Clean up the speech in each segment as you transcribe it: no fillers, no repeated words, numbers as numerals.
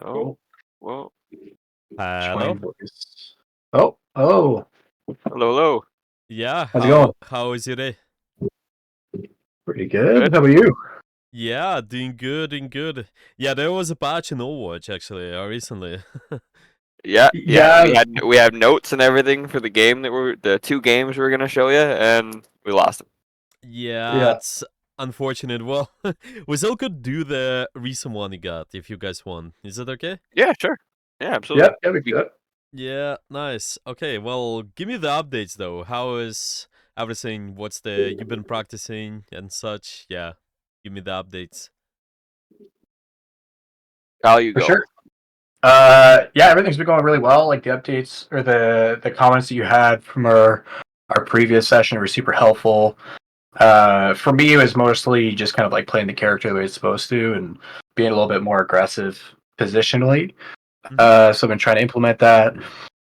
Oh, well, Hello. Join voice. Oh, hello, hello. Yeah, how's it going? how is your day? Pretty good. Good. How about you? Yeah, doing good, doing good. Yeah, there was a patch in Overwatch actually recently. Yeah. Yeah, We had notes and everything for the game the two games we were gonna show you, and we lost them. Yeah, yeah, it's unfortunate. Well, we still could do the recent one you got if you guys want. Is it okay? Yeah, sure. Yeah, absolutely. yep, yeah, we We, good. Yeah, nice. Okay, well, give me the updates though. How is everything? What's the you've been practicing and such? Yeah, give me the updates. Kyle, you For go. sure. Yeah, everything's been going really well. Like the updates or the comments that you had from our previous session were super helpful. For me, it was mostly just kind of like playing the character the way it's supposed to and being a little bit more aggressive positionally. Mhm. So I've been trying to implement that.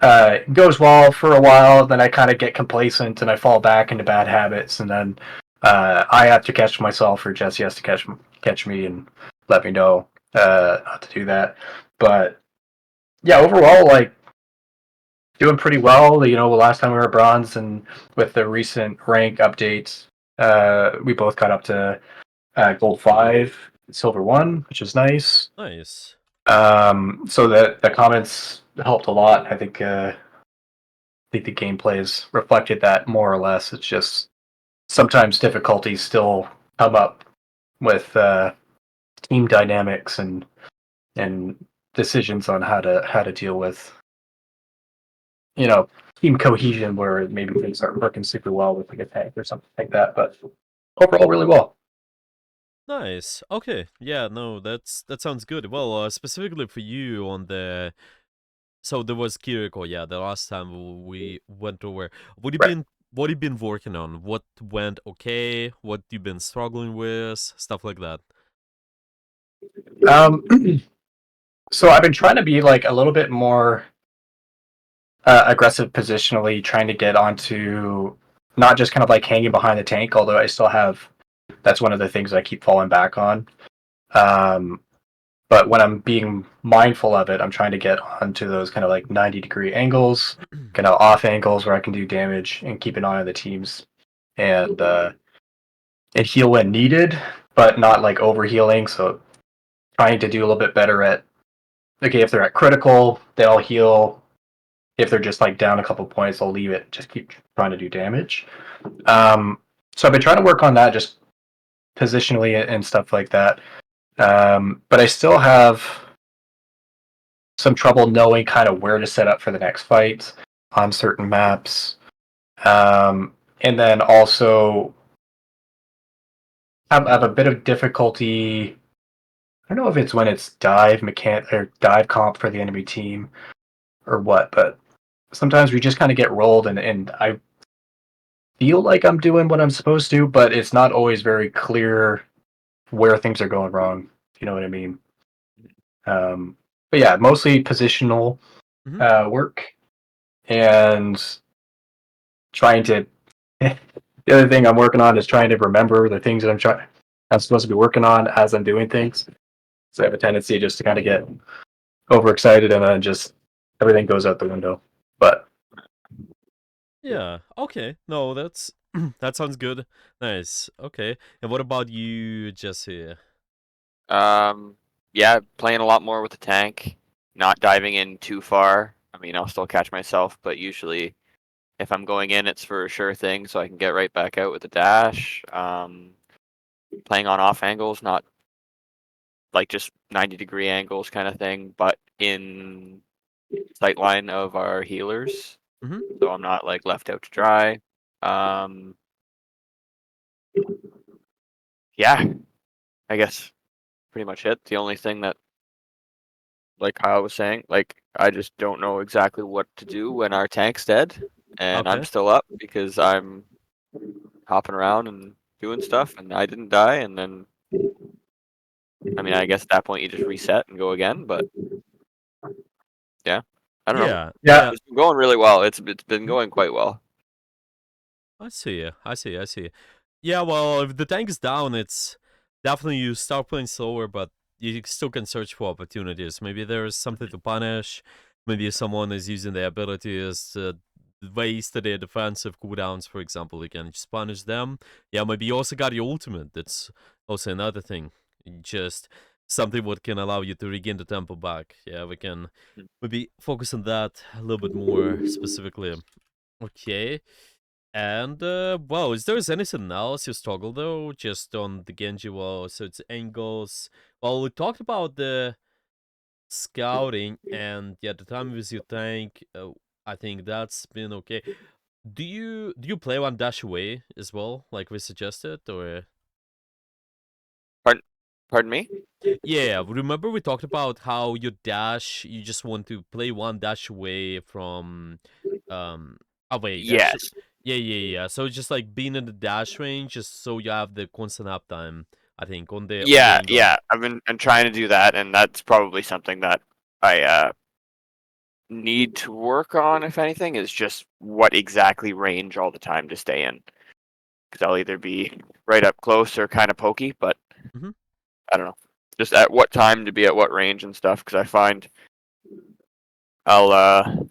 It goes well for a while, then I kind of get complacent and I fall back into bad habits, and then I have to catch myself, or Jesse has to catch me and let me know not to do that. But yeah, overall, like doing pretty well. You know, the last time we were bronze, and with the recent rank updates, we both got up to gold 5, silver 1, which is nice. Nice. So the comments helped a lot. I think the gameplay has reflected that more or less. It's just sometimes difficulties still come up with team dynamics and decisions on how to deal with team cohesion where maybe things aren't working super well with like a tank or something like that. But overall, really well. Nice. Okay. Yeah, no, that sounds good. Well, specifically for you on the so there was Kiriko, yeah, the last time we went over. Right. What you been working on? What went okay? What you been struggling with? Stuff like that. Um, so I've been trying to be like a little bit more aggressive positionally, trying to get onto not just kind of like hanging behind the tank, although I still have that's one of the things I keep falling back on. Um, but when I'm being mindful of it, I'm trying to get onto those kind of like 90-degree angles, kind of off angles where I can do damage and keep an eye on the teams and heal when needed, but not like over healing. So trying to do a little bit better at okay, if they're at critical, they'll heal. If they're just like down a couple points, they'll leave it. Just keep trying to do damage. So I've been trying to work on that, just positionally and stuff like that. But I still have some trouble knowing kind of where to set up for the next fight on certain maps. And then also have a bit of difficulty. I don't know if it's when it's dive mechanic or dive comp for the enemy team or what, but sometimes we just kind of get rolled and I feel like I'm doing what I'm supposed to, but it's not always very clear where things are going wrong. If you know what I mean? Um, but yeah, mostly positional Hmm. work and trying to. The other thing I'm working on is trying to remember the things that I'm supposed to be working on as I'm doing things. So I have a tendency just to kind of get overexcited and then just everything goes out the window. But Yeah. Okay. No, that's that sounds good. Nice. Okay. And what about you, Jesse? Um, yeah, playing a lot more with the tank, not diving in too far. I mean, I'll still catch myself, but usually if I'm going in, it's for a sure thing, so I can get right back out with the dash. Playing on off angles, not like just 90-degree angles kind of thing, but in sight line of our healers, Hmm. so I'm not like left out to dry. Um, yeah, I guess pretty much it. The only thing that, like Kyle was saying, like I just don't know exactly what to do when our tank's dead, and I'm Okay. still up because I'm hopping around and doing stuff, and I didn't die, and then I mean I guess at that point you just reset and go again, but yeah, I don't know. Yeah. yeah, Yeah. It's been going really well. It's been going quite well. I see. I see. I see. Yeah. Well, if the tank is down, it's definitely you start playing slower, but you still can search for opportunities. Maybe there's something to punish. Maybe someone is using their abilities to waste their defensive cooldowns, for example. You can just punish them. Yeah, maybe you also got your ultimate. That's also another thing. Just something what can allow you to regain the tempo back. Yeah, we can Mm. maybe focus on that a little bit more specifically. Okay. And well, is there anything else you struggle though? Just on the Genji wall, so it's angles. Well, we talked about the scouting, and yeah, the time with your tank. I think that's been okay. Do you play one dash away as well, like we suggested, or? Pardon me? Yeah, remember we talked about how your dash, you just want to play one dash away from, um, away. Actually, Yes. yeah. So it's just like being in the dash range, just so you have the constant uptime. I think on the Yeah, angle. yeah. I've been trying to do that, and that's probably something that I need to work on. If anything, is just what exactly range all the time to stay in. Because I'll either be right up close or kind of pokey, but Mhm. I don't know. Just at what time to be at what range and stuff. Because I find I'll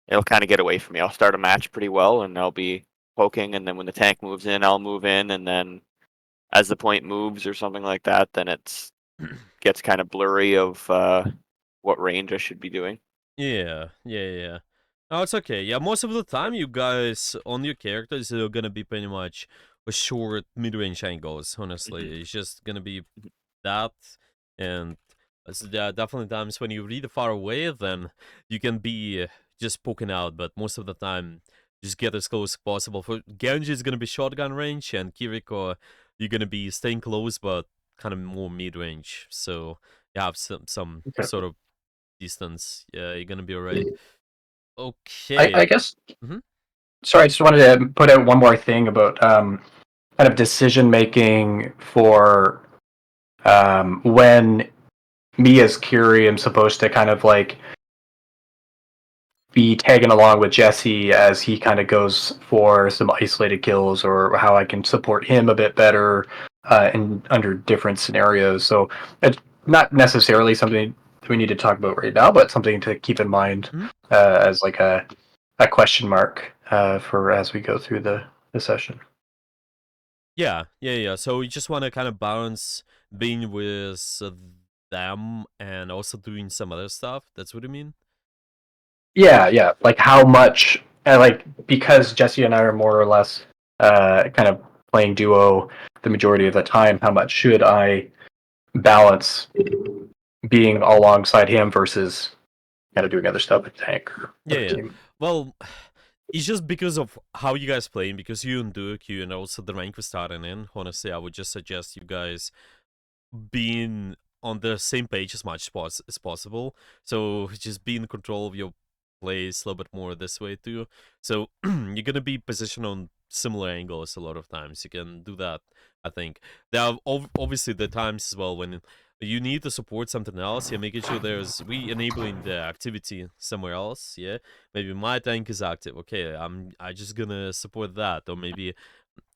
it'll kind of get away from me. I'll start a match pretty well, and I'll be poking, and then when the tank moves in, I'll move in, and then as the point moves or something like that, then it's gets kind of blurry of what range I should be doing. Yeah. No, it's okay. Yeah, most of the time, you guys on your characters are gonna be pretty much a short mid-range angles. Honestly, it's just gonna be that, and there are definitely times when you read far away, then you can be just poking out. But most of the time, just get as close as possible. For Genji, it's gonna be shotgun range, and Kiriko, you're gonna be staying close, but kind of more mid-range. So you have some Okay. sort of distance. Yeah, you're gonna be alright. I Okay. guess. Mhm. Sorry, I just wanted to put out one more thing about kind of decision making for when me as Curie am supposed to kind of like be tagging along with Jesse as he kind of goes for some isolated kills, or how I can support him a bit better in under different scenarios. So it's not necessarily something we need to talk about right now, but something to keep in mind Mhm. as like a question mark for as we go through the session. Yeah. So you just want to kind of balance being with them and also doing some other stuff. That's what you mean? Yeah. Like how much, like because Jesse and I are more or less kind of playing duo the majority of the time. How much should I balance being alongside him versus kind of doing other stuff with tank or other Yeah. team? Well, it's just because of how you guys playing, because you and Duoq, you and also the rank we're starting in. Honestly, I would just suggest you guys being on the same page as much as possible. So just be in control of your plays a little bit more this way too. So you're gonna be positioned on similar angles a lot of times. You can do that. I think there are obviously the times as well when you need to support something else. Yeah, making sure there's re-enabling the activity somewhere else. Yeah, maybe my tank is active. Okay, I just gonna support that, or maybe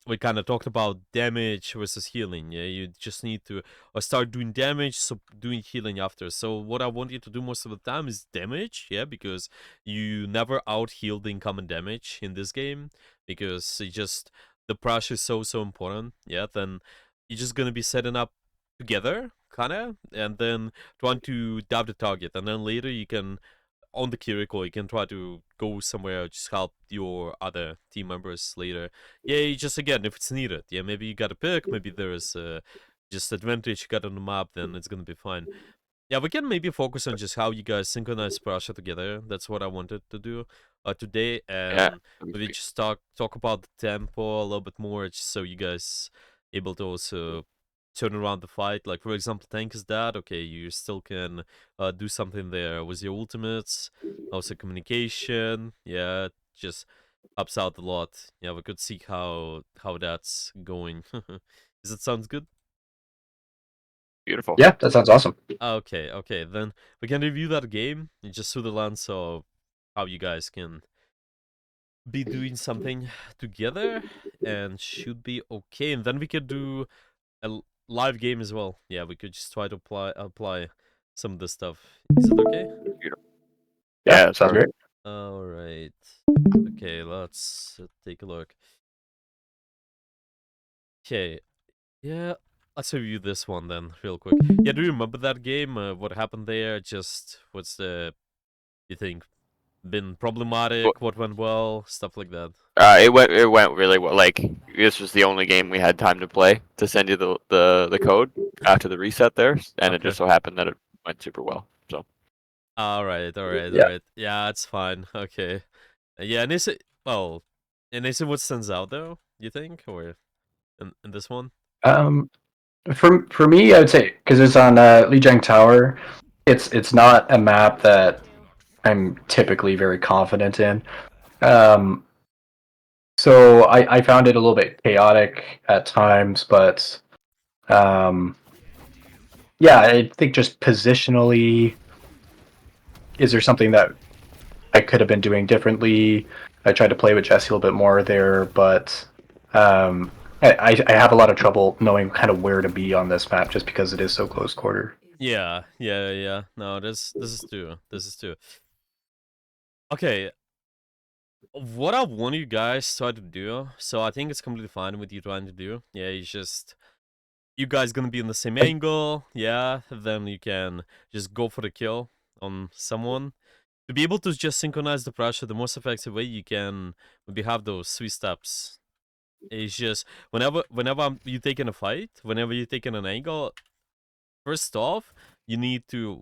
we kind of talked about damage versus healing. Yeah, you just need to start doing damage, so doing healing after. So what I want you to do most of the time is damage. Yeah, because you never out heal the incoming damage in this game, because it just the pressure is so important. Yeah, then you're just gonna be setting up together, kinda, and then trying to dab the target, and then later you can on the Kiriko, you can try to go somewhere, just help your other team members later. Yeah, just again, if it's needed. Yeah, maybe you got a pick, maybe there's just advantage you got on the map, then it's gonna be fine. Yeah, we can maybe focus on just how you guys synchronize pressure together. That's what I wanted to do today, Yeah. and maybe just talk about the tempo a little bit more, just so you guys able to also turn around the fight. Like for example, tank is dead. Okay, you still can do something there with your ultimates, also communication. Yeah, just helps out a lot. Yeah, we could see how that's going. Does it sounds good? Beautiful. Yeah, that sounds awesome. Okay. Then we can review that game just through the lens of how you guys can be doing something together and should be okay. And then we could do a live game as well. Yeah, we could just try to apply some of this stuff. Is it okay? Yeah, sounds great. All right. Okay, let's take a look. Okay. Yeah, let's review this one then, real quick. Yeah, do you remember that game? What happened there? Just what's the you think been problematic? What went well? Stuff like that. It went really well. Like this was the only game we had time to play to send you the code after the reset there, and it Okay. just so happened that it went super well. So All right, all right, Yeah. all right. Yeah, it's fine. Okay. Yeah, and is it well? And is it what stands out though? You think, or in this one? For me, I would say because it's on Lijiang Tower, it's not a map that I'm typically very confident in. So I found it a little bit chaotic at times, but yeah, I think just positionally, is there something that I could have been doing differently? I tried to play with Jesse a little bit more there, but I have a lot of trouble knowing kind of where to be on this map just because it is so close quarter. Yeah, yeah, yeah. No, this is true. This is true. Okay, what I want you guys try to do, so I think it's completely fine with you trying to do. Yeah, it's just you guys gonna be in the same angle. Yeah, then you can just go for the kill on someone. To be able to just synchronize the pressure the most effective way you can maybe have those 3 steps. It's just whenever you take in a fight, whenever you take in an angle, first off, you need to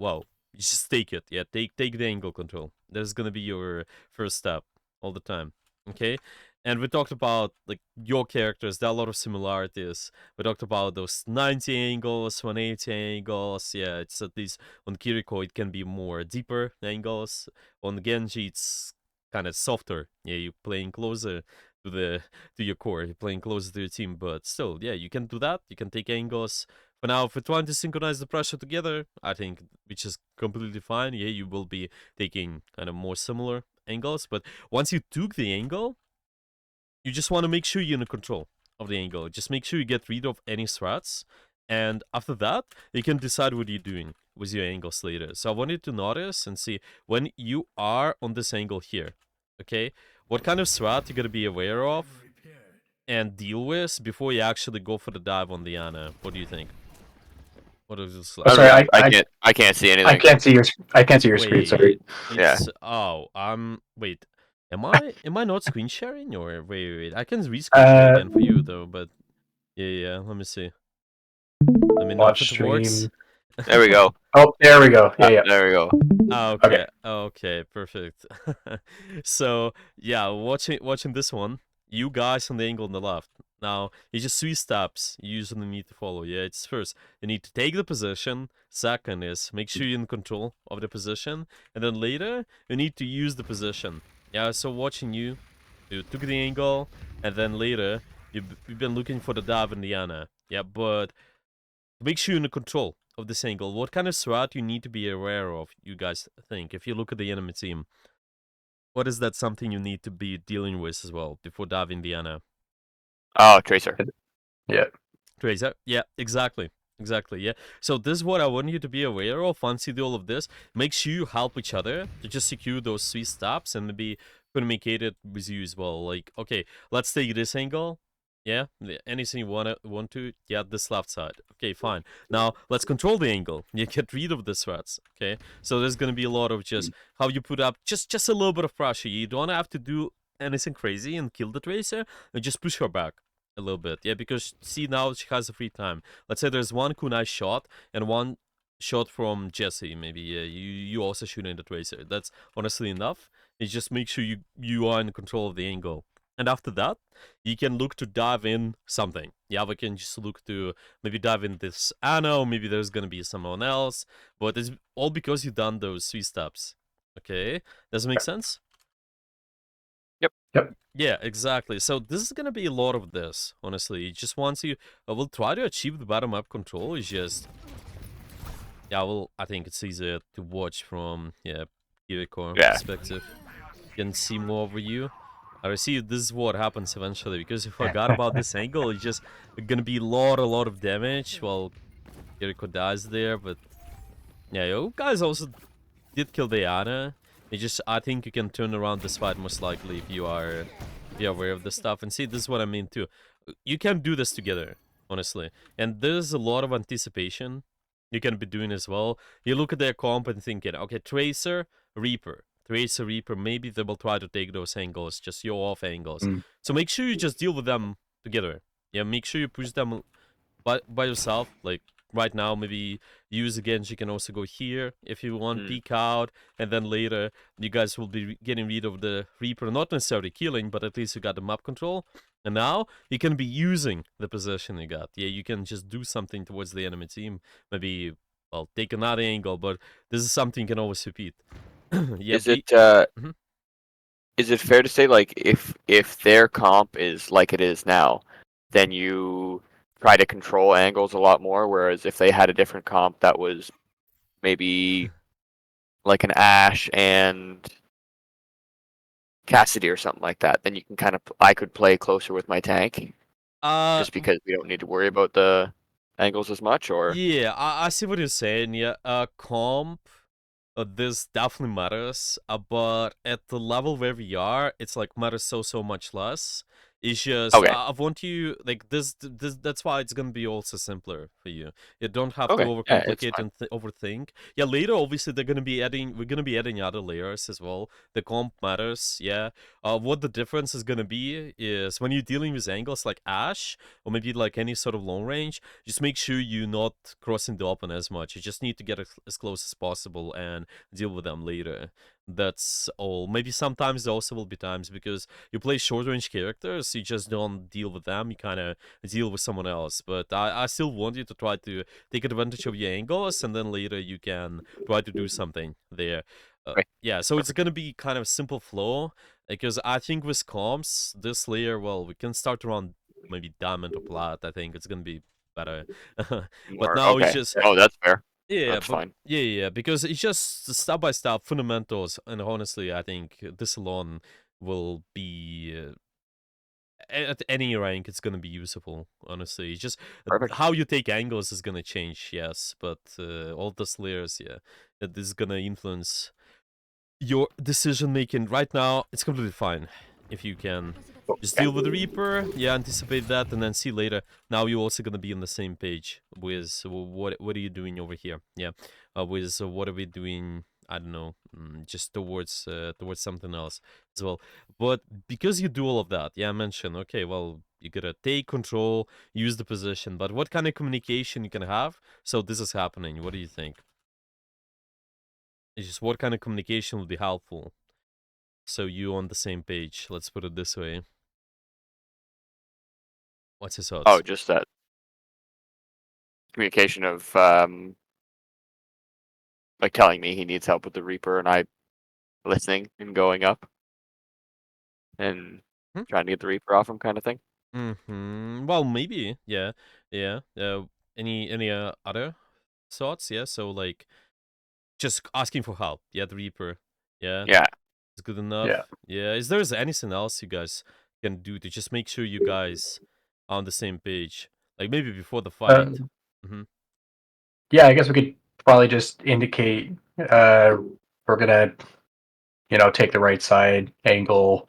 you just take it. Yeah, take the angle control. That's gonna be your first step all the time. Okay? And we talked about like your characters, there are a lot of similarities. We talked about those 90 angles, 180 angles. Yeah, it's at least on Kiriko it can be more deeper angles. On Genji it's kind of softer. Yeah, you're playing closer to your core, you're playing closer to your team, but still, yeah, you can do that. You can take angles. For now, if we're trying to synchronize the pressure together, I think which is completely fine. Yeah, you will be taking kind of more similar angles, but once you took the angle, you just want to make sure you're in control of the angle. Just make sure you get rid of any threats, and after that, you can decide what you're doing with your angles later. So I want you to notice and see when you are on this angle here, okay, what kind of threat you're going to be aware of and deal with before you actually go for the dive on the Ana. What do you think? What is this Oh, like? sorry, I can't see anything. I can't see your screen. Sorry. Yeah. It's wait. Am I not screen sharing or wait. I can re-screen share again for you though, but yeah, let me see. Let me know Watch if it works. stream. There we go. Oh, there we go. Yeah. There we go. Okay. Okay, perfect. So yeah, watching this one, you guys on the angle on the left. Now, it's just 3 steps you usually need to follow. Yeah, it's first, you need to take the position. Second is make sure you're in control of the position. And then later, you need to use the position. Yeah, so watching you took the angle, and then later, you've been looking for the dive in the Ana. Yeah, but make sure you're in control of this angle. What kind of threat you need to be aware of, you guys think? If you look at the enemy team, what is that something you need to be dealing with as well before diving the Ana? Oh, Tracer. Yeah. Tracer? Yeah, exactly. Exactly, yeah. So this is what I want you to be aware of once you do all of this. Make sure you help each other to just secure those 3 steps and be communicated with you as well. Like, okay, let's take this angle. Yeah, anything you want to, yeah, this left side. Okay, fine. Now let's control the angle. You get rid of the threats. Okay, so there's gonna be a lot of just how you put up just a little bit of pressure. You don't have to do anything crazy and kill the Tracer, and just push her back a little bit. Yeah, because see now she has a free time. Let's say there's one kunai shot and one shot from Jesse. Maybe you also shooting the Tracer. That's honestly enough. It's just make sure you are in control of the angle. And after that, you can look to dive in something. Yeah, we can just look to maybe dive in this Ana, or maybe there's gonna be someone else. But it's all because you've done those 3 steps. Okay, does it make sense? Yep. Yeah, exactly. So this is gonna be a lot of this, honestly. Just once you will try to achieve the bottom up control, is just I think it's easier to watch from Kiriko perspective. You can see more over you. I see this is what happens eventually, because if I forgot about this angle, it's just gonna be a lot of damage. Well, Jericho dies there, but yeah, you guys also did kill Diana. I think you can turn around this fight most likely if you are aware of this stuff. And see, this is what I mean too. You can do this together, honestly. And there's a lot of anticipation you can be doing as well. You look at their comp and thinking, okay, Tracer, Reaper. Tracer, Reaper, maybe they will try to take those angles, just your off angles. Mm. So make sure you just deal with them together. Yeah, make sure you push them by yourself. Like right now, maybe use again. You can also go here if you want, peek out, and then later you guys will be getting rid of the Reaper, not necessarily killing, but at least you got the map control. And now you can be using the position you got. Yeah, you can just do something towards the enemy team. Maybe, well, take another angle, but this is something you can always repeat. Yeah, Is it Mhm. is it fair to say, like, if their comp is like it is now, then you try to control angles a lot more, whereas if they had a different comp that was maybe like an Ash and Cassidy or something like that, then you can I could play closer with my tank just because we don't need to worry about the angles as much, or yeah, I see what you're saying. Yeah, comp. This definitely matters, but at the level where we are, it's like matters so much less. It's just okay, I want you like this. That's why it's gonna be also simpler for you. You don't have to okay, yeah, it's overcomplicate fine. and overthink. Yeah, later obviously they're gonna be adding. We're gonna be adding other layers as well. The comp matters. Yeah. What the difference is gonna be is when you're dealing with angles like Ash or maybe like any sort of long range, just make sure you're not crossing the open as much. You just need to get as close as possible and deal with them later. That's all. Maybe sometimes there also will be times because you play short range characters, you just don't deal with them, you kind of deal with someone else. But I still want you to try to take advantage of your angles, and then later you can try to do something there. Okay, Yeah, so it's perfect. gonna be kind of simple flow, because I think with comps, this layer, well, we can start around maybe diamond or plat. I think it's gonna be better. But More now it's okay. just Oh, that's fair. yeah, That's but fine. yeah, because it's just step by step fundamentals, and honestly, I think this alone will be at any rank. It's gonna be useful. Honestly, it's just Perfect. how you take angles is gonna change. Yes, but all the layers, yeah, that is gonna influence your decision making. Right now, it's completely fine if you can just Okay. deal with the Reaper. Yeah, anticipate that, and then see later. Now you're also gonna be on the same page with what are you doing over here? Yeah, with what are we doing? I don't know, just towards something else as well. But because you do all of that, yeah, I mentioned. Okay, well, you gotta take control, use the position. But what kind of communication you can have? So this is happening. What do you think? It's just what kind of communication would be helpful? So you on the same page. Let's put it this way. What's his Oh, thoughts? just that communication of like telling me he needs help with the Reaper, and I listening and going up and Hmm? trying to get the Reaper off him, kind of thing. Well, maybe. Yeah. Yeah. Any other thoughts? Yeah. So like just asking for help. Yeah, the Reaper. Yeah, Yeah. it's good Yeah. enough. Yeah. Is there anything else you guys can do to just make sure you guys are on the same page? Like maybe before the fight. Um, Mm-hmm. yeah, I guess we could probably just indicate we're gonna, take the right side angle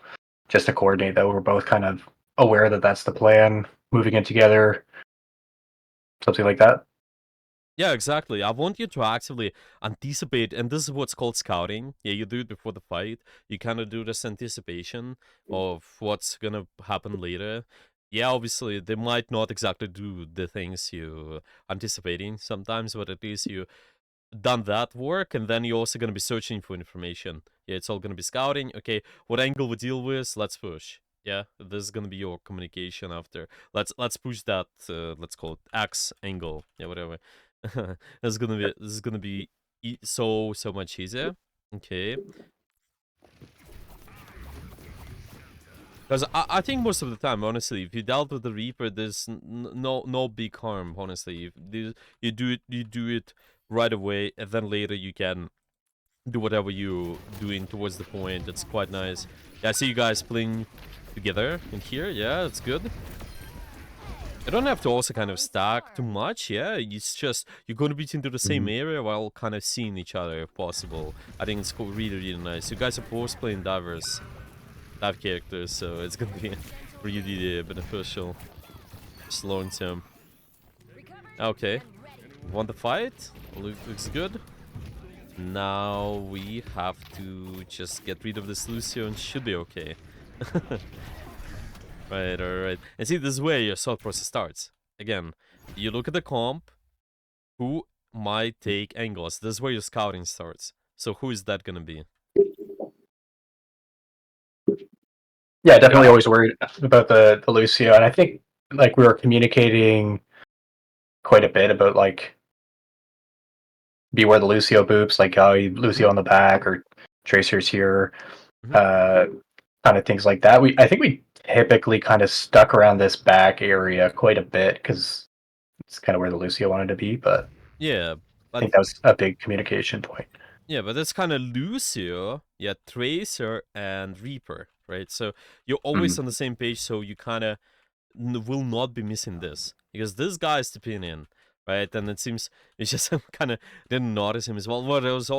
just to coordinate that we're both kind of aware that that's the plan, moving it together, something like that. Yeah, exactly. I want you to actively anticipate, and this is what's called scouting. Yeah, you do it before the fight. You kind of do this anticipation of what's gonna happen later. Yeah, obviously they might not exactly do the things you anticipating sometimes, but at least you done that work, and then you're also gonna be searching for information. Yeah, it's all gonna be scouting. Okay, what angle we deal with? Let's push. Yeah, this is gonna be your communication after. Let's push that. Let's call it X angle. Yeah, whatever. This is gonna be so much easier. Okay, because I think most of the time, honestly, if you dealt with the Reaper, there's no big harm. Honestly, if you do it right away, and then later you can do whatever you doing towards the point. It's quite nice. Yeah, I see you guys playing together in here. Yeah, that's good. You don't have to also kind of stack too much, yeah. It's just you're going to be into the same area while kind of seeing each other if possible. I think it's really, really nice. You guys are both playing diverse dive characters, so it's going to be really beneficial. Just long term. Okay. Want the fight? Looks good. Now we have to just get rid of this Lucio and should be okay. Right, alright. And see, this is where your thought process starts. Again, you look at the comp, who might take angles. This is where your scouting starts. So who is that gonna be? Yeah, definitely always worried about the Lucio, and I think like we were communicating quite a bit about like beware the Lucio boops, like Lucio on the back or Tracers here, kind of things like that. I think we typically kind of stuck around this back area quite a bit because it's kind of where the Lucio wanted to be, but Yeah, I but think that was a big communication point. yeah, but that's kind of Lucio, yeah, Tracer and Reaper, right? So you're always on the same page, so you kind of will not be missing this because this guy is tipping in, right? And it seems it's just kind of didn't notice him as well. Well, there was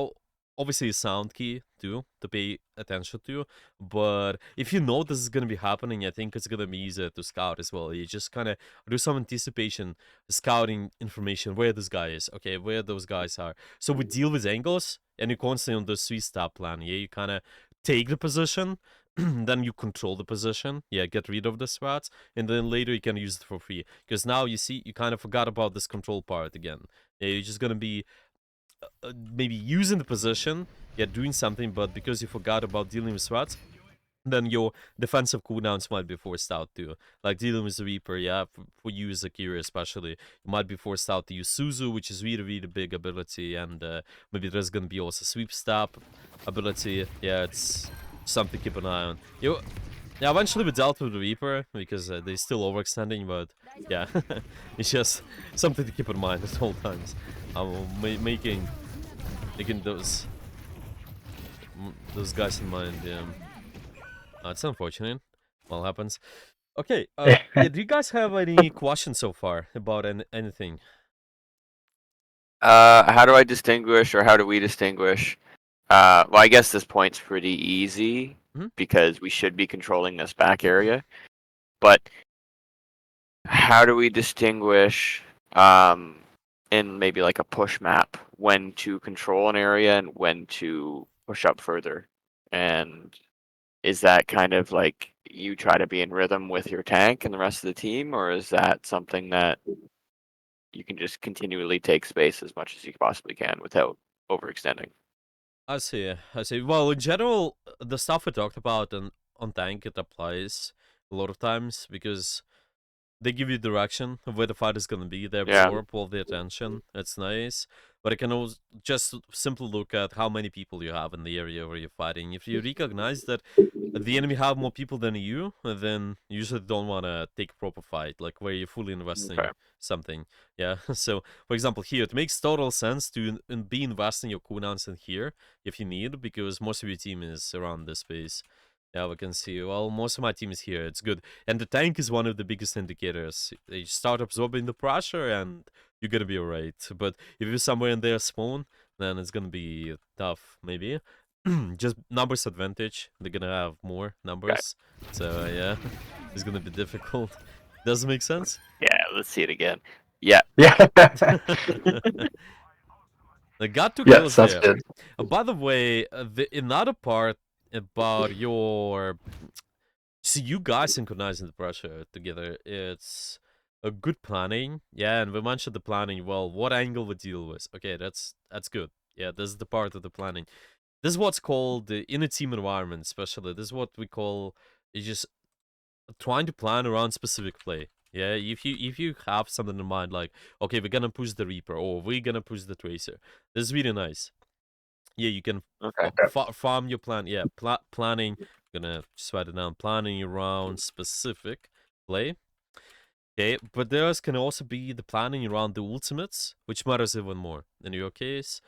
obviously a sound key too to pay attention to, but if you know this is gonna be happening, I think it's gonna be easier to scout as well. You just kind of do some anticipation, scouting information where this guy is, okay, where those guys are. So we deal with angles, and you're constantly on the 3-step plan. Yeah, you kind of take the position. Then you control the position, yeah, get rid of the sweats, and then later you can use it for free. Because now you see, you kind of forgot about this control part again. Yeah, you're just gonna be maybe using the position, yeah, doing something, but because you forgot about dealing with sweats, then your defensive cooldowns might be forced out too. Like dealing with the Reaper, yeah, for you as Akira especially, you might be forced out to use Suzu, which is really, really big ability, and maybe there's gonna be also Sweep Step ability. Yeah, it's something to keep an eye on. Yeah, eventually we dealt with the Reaper, because they're still overextending, but yeah, it's just something to keep in mind at all times. Making those guys in mind, yeah. It's unfortunate. Well, happens. Okay, yeah, do you guys have any questions so far about anything? How do I distinguish, or how do we distinguish? Well, I guess this point's pretty easy because we should be controlling this back area. But how do we distinguish, in maybe like a push map, when to control an area and when to push up further? And is that kind of like you try to be in rhythm with your tank and the rest of the team, or is that something that you can just continually take space as much as you possibly can without overextending? I see. Well, in general, the stuff we talked about on tank, it applies a lot of times because they give you direction of where the fight is gonna be. They absorb all the attention. It's nice, but it can also just simply look at how many people you have in the area where you're fighting. If you recognize that the enemy have more people than you, then you usually don't want to take a proper fight, like where you're fully investing something. Yeah. So, for example, here it makes total sense to be investing your cooldowns in here if you need, because most of your team is around this space. Yeah, we can see. Well, most of my team is here. It's good. And the tank is one of the biggest indicators. They start absorbing the pressure and you're gonna be alright. But if you're somewhere in their spawn, then it's gonna be tough, maybe. Just numbers advantage. They're gonna have more numbers. So, yeah, it's gonna be difficult. Does it make sense? Yeah, let's see it again. Yeah. Yeah. I got 2 Yes, kills that's there. good. By the way, another part about your... See, you guys synchronizing the pressure together, it's a good planning. Yeah, and we mentioned the planning. Well, what angle we deal with. Okay, that's good. Yeah, this is the part of the planning. This is what's called in a team environment, especially. This is what we call just trying to plan around specific play. Yeah, if you have something in mind, like, okay, we're gonna push the Reaper, or we're gonna push the Tracer. This is really nice. Yeah, you can farm your plan. Yeah, planning. I'm gonna just write it down. Planning around specific play. Okay, but there can also be the planning around the ultimates, which matters even more in your case,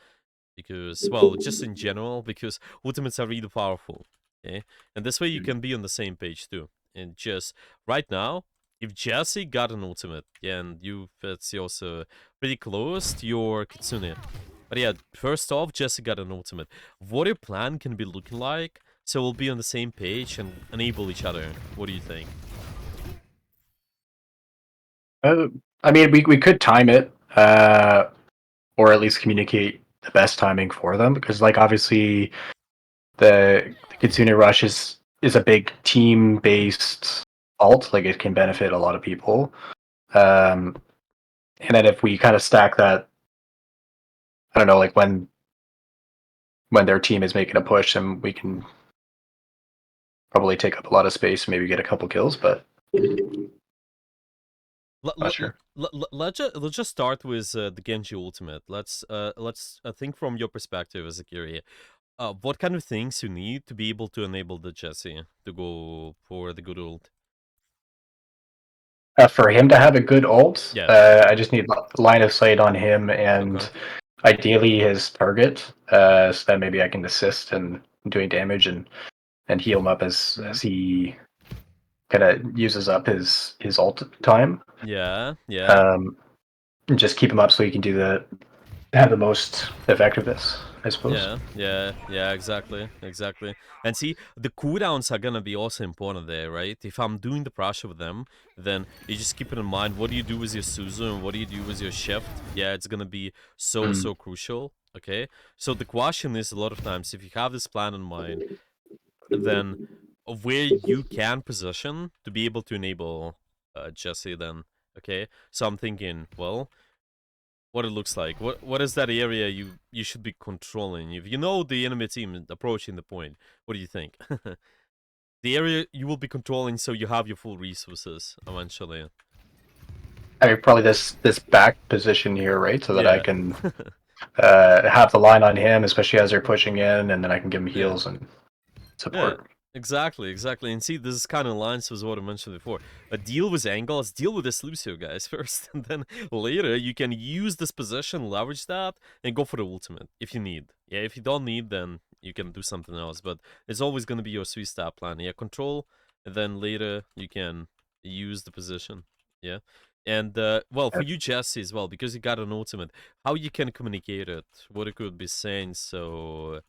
because, well, just in general, because ultimates are really powerful. Okay, and this way you can be on the same page too. And just right now, if Jesse got an ultimate, and you it's also pretty close to your Kitsune. But yeah, first off, Jesse got an ultimate. What your plan can be looking like, so we'll be on the same page and enable each other. What do you think? I mean, we could time it, or at least communicate the best timing for them, because like obviously the Kitsune Rush is a big team based alt. Like it can benefit a lot of people. And then if we kind of stack that, I don't know, like when their team is making a push, then we can probably take up a lot of space, maybe get a couple kills, but not sure. Let's just start with the Genji ultimate. Let's think from your perspective as a Kiri. What kind of things you need to be able to enable the Jesse to go for the good ult? For him to have a good ult, Yeah. I just need line of sight on him and Okay. ideally his target, so that maybe I can assist in doing damage and heal him up as he kind of uses up his ult time. Yeah. Just keep him up so he can have the most effectiveness, I suppose. Yeah, exactly. And see, the cooldowns are gonna be also important there, right? If I'm doing the pressure with them, then you just keep it in mind, what do you do with your Suzu and what do you do with your shift? Yeah, it's gonna be so crucial, okay? So the question is, a lot of times, if you have this plan in mind, then where you can position to be able to enable Jesse then, okay? So I'm thinking, well, what it looks like. What is that area you should be controlling? If you know the enemy team approaching the point, what do you think? The area you will be controlling, so you have your full resources eventually. I mean, probably this back position here, right? So that I Yeah. can have the line on him, especially as they're pushing in, and then I can give him heals and Yeah, support. exactly. And see, this is kind of aligns with what I mentioned before. Deal with angles, deal with this Lucio guys first, and then later you can use this position, leverage that, and go for the ultimate if you need. Yeah, if you don't need, then you can do something else. But it's always going to be your three-step plan. Yeah, control, and then later you can use the position. Yeah. And well, for you, Jesse, as well, because you got an ultimate, how you can communicate it, what it could be saying, so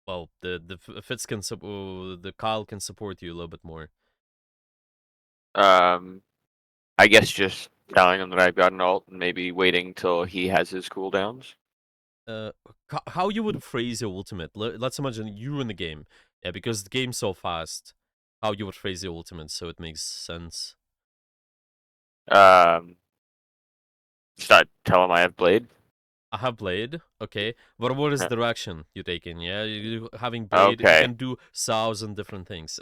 well, Fitz can the Kyle can support you a little bit more. I guess just telling him that I've got an ult and maybe waiting till he has his cooldowns. Uh, how you would phrase your ultimate? Let's imagine you in the game, yeah, because the game's so fast. How you would phrase your ultimate so it makes sense. Um, Start tell him I have blade. I have blade, okay, but what is Yeah. the direction you taking? Yeah, you having blade, you Okay, can do 1,000 different things,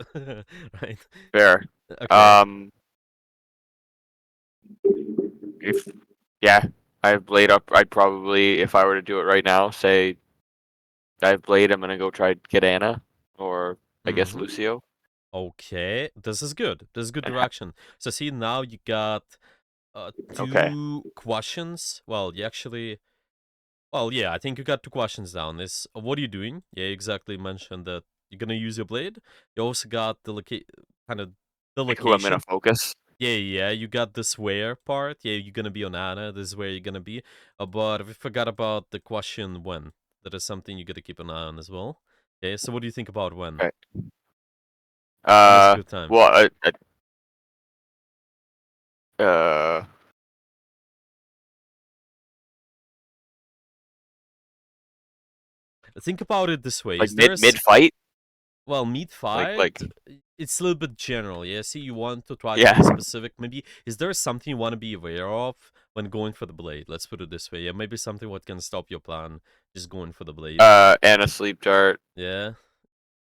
right? fair. Okay. If yeah, I have blade up. I'd probably, if I were to do it right now, say I have blade. I'm gonna go try to get Anna, or I guess Mm-hmm. Lucio. Okay, this is good. This is good And direction. So see, now you got okay, two questions. Well, you actually, well, yeah, I think you got two questions down. Is what are you doing? Yeah, you exactly mentioned that you're gonna use your blade. You also got the kind of the like who I'm gonna location. focus. Yeah, you got this where part. Yeah, you're gonna be on Anna. This is where you're gonna be. But we forgot about the question when. That is something you gotta keep an eye on as well. Okay, so what do you think about when? Right. When is a good time? Well, uh, Think about it this way: like is there a mid fight. well, meat Like fight, it's a little bit general. Yeah, see, you want to try to yeah. be specific. Maybe is there something you want to be aware of when going for the blade? Let's put it this way. Yeah, maybe something what can stop your plan just going for the blade. And a sleep dart. Yeah,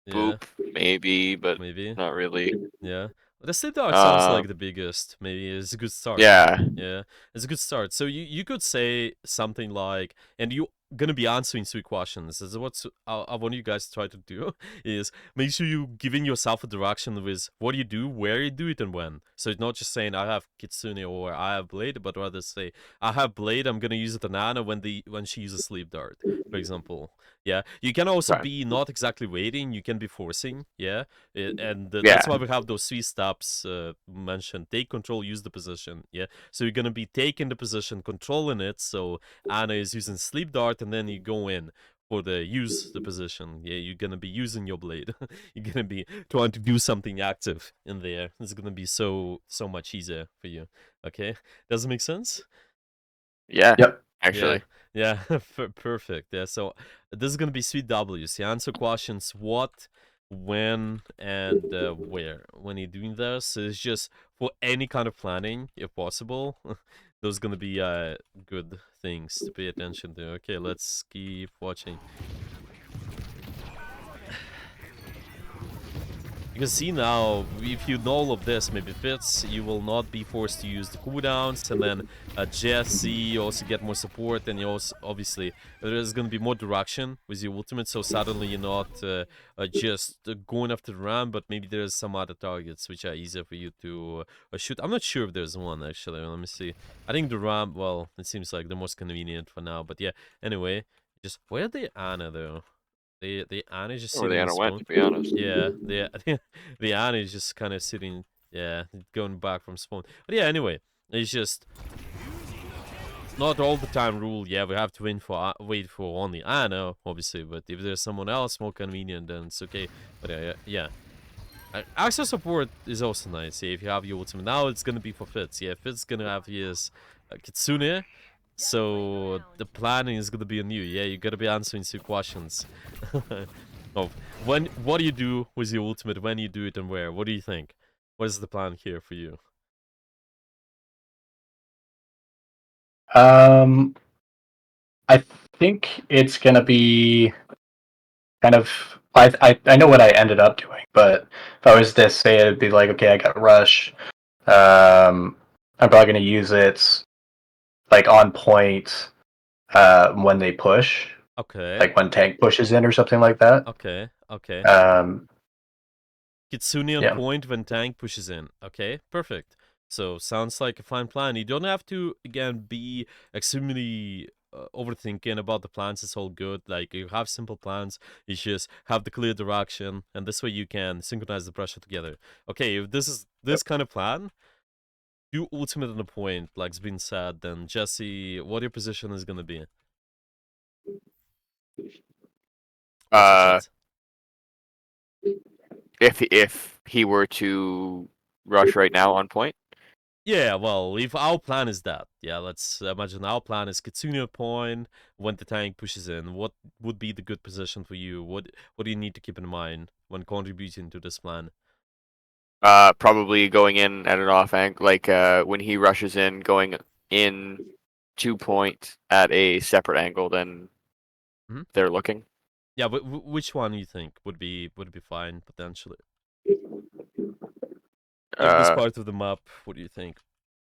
Boop, yeah, maybe, but maybe. not really. Yeah. But the sleep dart sounds like Um, the biggest. Maybe it's a good start. yeah. Yeah, it's a good start. So you could say something like, and you gonna be answering 3 questions. This is what I want you guys to try to do is make sure you giving yourself a direction with what you do, where you do it, and when. So it's not just saying I have Kitsune or I have Blade, but rather say I have Blade. I'm gonna use it on Ana when she uses Sleep Dart, for example. Yeah, you can also Okay. be not exactly waiting. You can be forcing. Yeah, and Yeah. that's why we have those 3 steps mentioned: take control, use the position. Yeah, so you're gonna be taking the position, controlling it. So Ana is using Sleep Dart, and then you go in for the use the position. Yeah, you're gonna be using your blade. You're gonna be trying to do something active in there. It's gonna be so much easier for you. Okay, does it make sense? Yeah. Yep. Actually. Yeah, perfect. Yeah, so this is gonna be 3 Ws. You answer questions what, when, and where. When you're doing this, it's just for any kind of planning, if possible. Those gonna be good things to pay attention to. Okay, let's keep watching. You can see now, if you know all of this, maybe fits, you will not be forced to use the cooldowns, and then Jesse, you also get more support, and you also, obviously, there's going to be more direction with your ultimate, so suddenly you're not just going after the ram, but maybe there's some other targets which are easier for you to shoot. I'm not sure if there's one, actually. Let me see. I think the ram, well, it seems like the most convenient for now, but yeah, anyway, just, where are they Ana, though? The Ana is just Where sitting the in Ana went, spawn. to be honest. Yeah, the Ana is just kind of sitting. Yeah, going back from spawn. But yeah, anyway, it's just not all the time rule. Yeah, we have to wait for only Ana, obviously. But if there's someone else more convenient, then it's okay. But yeah. Access support is also nice. Yeah, if you have your ultimate now, it's gonna be for Fitz. Yeah, Fitz gonna have his Kitsune. So the planning is gonna be on you. Yeah, you gotta be answering 2 questions. Of what do you do with your ultimate, when you do it, and where? What do you think? What is the plan here for you? I think it's gonna be kind of. I know what I ended up doing, but if I was to say, it'd be like, okay, I got Rush. I'm probably gonna use it like on point when they push, Okay. like when tank pushes in or something like that. Okay. Kitsune on Yeah. point when tank pushes in. Okay, perfect. So sounds like a fine plan. You don't have to again be extremely overthinking about the plans. It's all good. Like you have simple plans. You just have the clear direction, and this way you can synchronize the pressure together. Okay, if this is this kind of plan, do ultimate on the point, like's been said. Then Jesse, what your position is gonna be? What's your thoughts? If he were to rush right now on point. Yeah, well, if our plan is that, yeah, let's imagine our plan is Kitsune point when the tank pushes in. What would be the good position for you? What do you need to keep in mind when contributing to this plan? Probably going in at an off angle, like when he rushes in, going in 2 point at a separate angle than they're looking. Yeah, but which one you think would be fine potentially? If this part of the map, what do you think?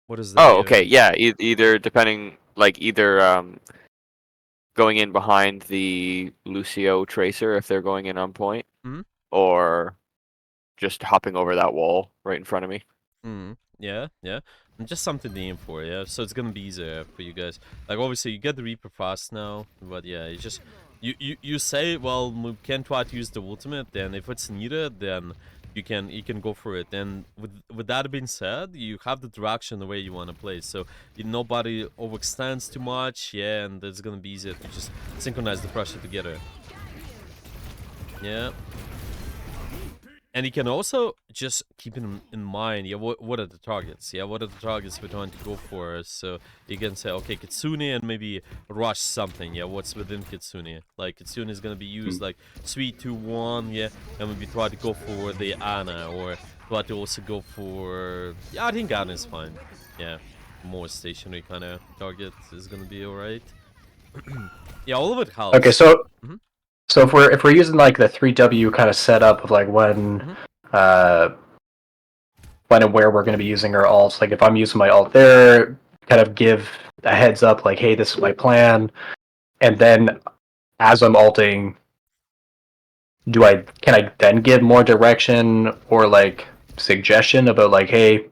What is the Oh, okay, yeah. Either depending, like going in behind the Lucio tracer if they're going in on point, or just hopping over that wall right in front of me. Yeah. And just something to aim for, yeah. So it's gonna be easier for you guys. Like obviously you get the Reaper fast now, but yeah, it's just you say, well, we can try to use the ultimate, then if it's needed, then you can go for it. And with that being said, you have the direction the way you want to play, so nobody overextends too much, yeah, and it's gonna be easier to just synchronize the pressure together. Yeah. And you can also just keep in mind, yeah, what are the targets? Yeah, what are the targets we're trying to go for? So you can say, okay, Kitsune, and maybe rush something. Yeah, what's within Kitsune? Like Kitsune is gonna be used like 3, 2, 1. Yeah, and maybe try to go for the Ana, or try to also go for. Yeah, I think Ana is fine. Yeah, more stationary kind of target is gonna be alright. Yeah, all of it helps. Okay, so. So if we're using like the 3W kind of setup of like when and where we're going to be using our alts, like if I'm using my alt there, kind of give a heads up like, hey, this is my plan, and then as I'm ulting, can I then give more direction or like suggestion about like, hey,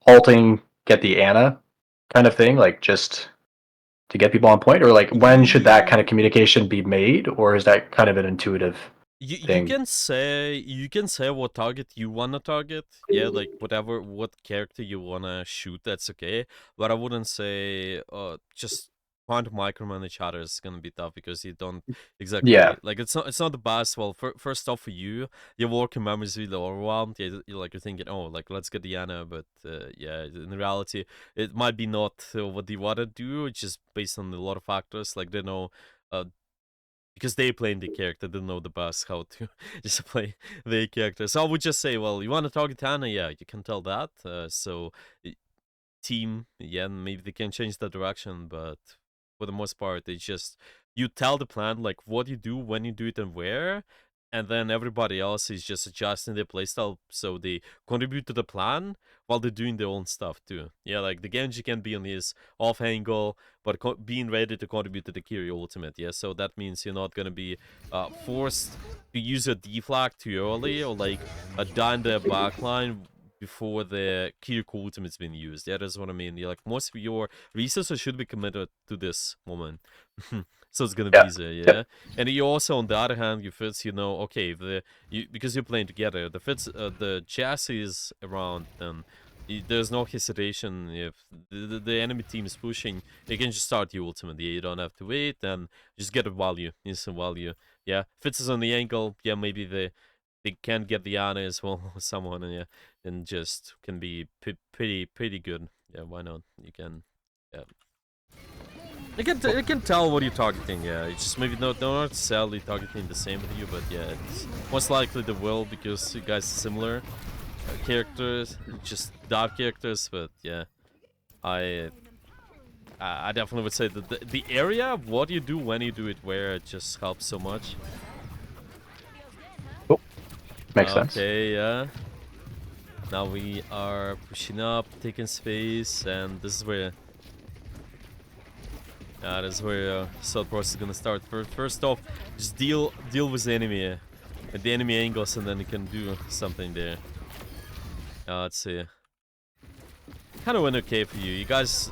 ulting, get the Ana kind of thing, like just to get people on point, or like when should that kind of communication be made, or is that kind of an intuitive You thing? can say what target you wanna target. Yeah, like what character you wanna shoot, that's okay. But I wouldn't say just trying to micromanage others is gonna be tough because you don't exactly Yeah. like it's not the best. Well, first off for you, your working memory is really overwhelmed. You're thinking, oh, like let's get Diana, but yeah, in reality, it might be not what you wanna do. It's just based on a lot of factors. Like they know. Because they playing the character, they know the best how to just play the character. So I would just say, well, you want to target Anna, yeah, you can tell that. Team, yeah, maybe they can change the direction, but for the most part, it's just you tell the plan like what you do, when you do it, and where, and then everybody else is just adjusting their playstyle so they contribute to the plan while they're doing their own stuff too. Yeah, like the Genji can be on his off angle, but being ready to contribute to the Kiri ultimate. Yeah, so that means you're not gonna be forced to use a deflag too early or like die in the backline before the Kiriko ultimate's been used. Yeah, that's what I mean. Like most of your resources should be committed to this moment. So it's gonna be easier, yeah. Yep. And you also, on the other hand, you fits, okay, because you're playing together, the chassis is around, then there's no hesitation. If the enemy team is pushing, you can just start your ultimate. Yeah, you don't have to wait, and just get a value, instant value. Yeah, Fitz is on the angle. Yeah, maybe they can get the Ana as well, someone, yeah, and just can be pretty good. Yeah, why not? You can, yeah. It can tell what you're targeting, yeah. It's just maybe not necessarily targeting the same with you, but yeah, it's most likely they will because you guys are similar characters, just dark characters. But yeah, I definitely would say that the area of what you do, when you do it, where it just helps so much. Oh, makes sense. Okay, yeah. Now we are pushing up, taking space, and this is where thought process is gonna start. First off, just deal with the enemy at the enemy angles, and then you can do something there. Let's see. Kind of went okay for you. You guys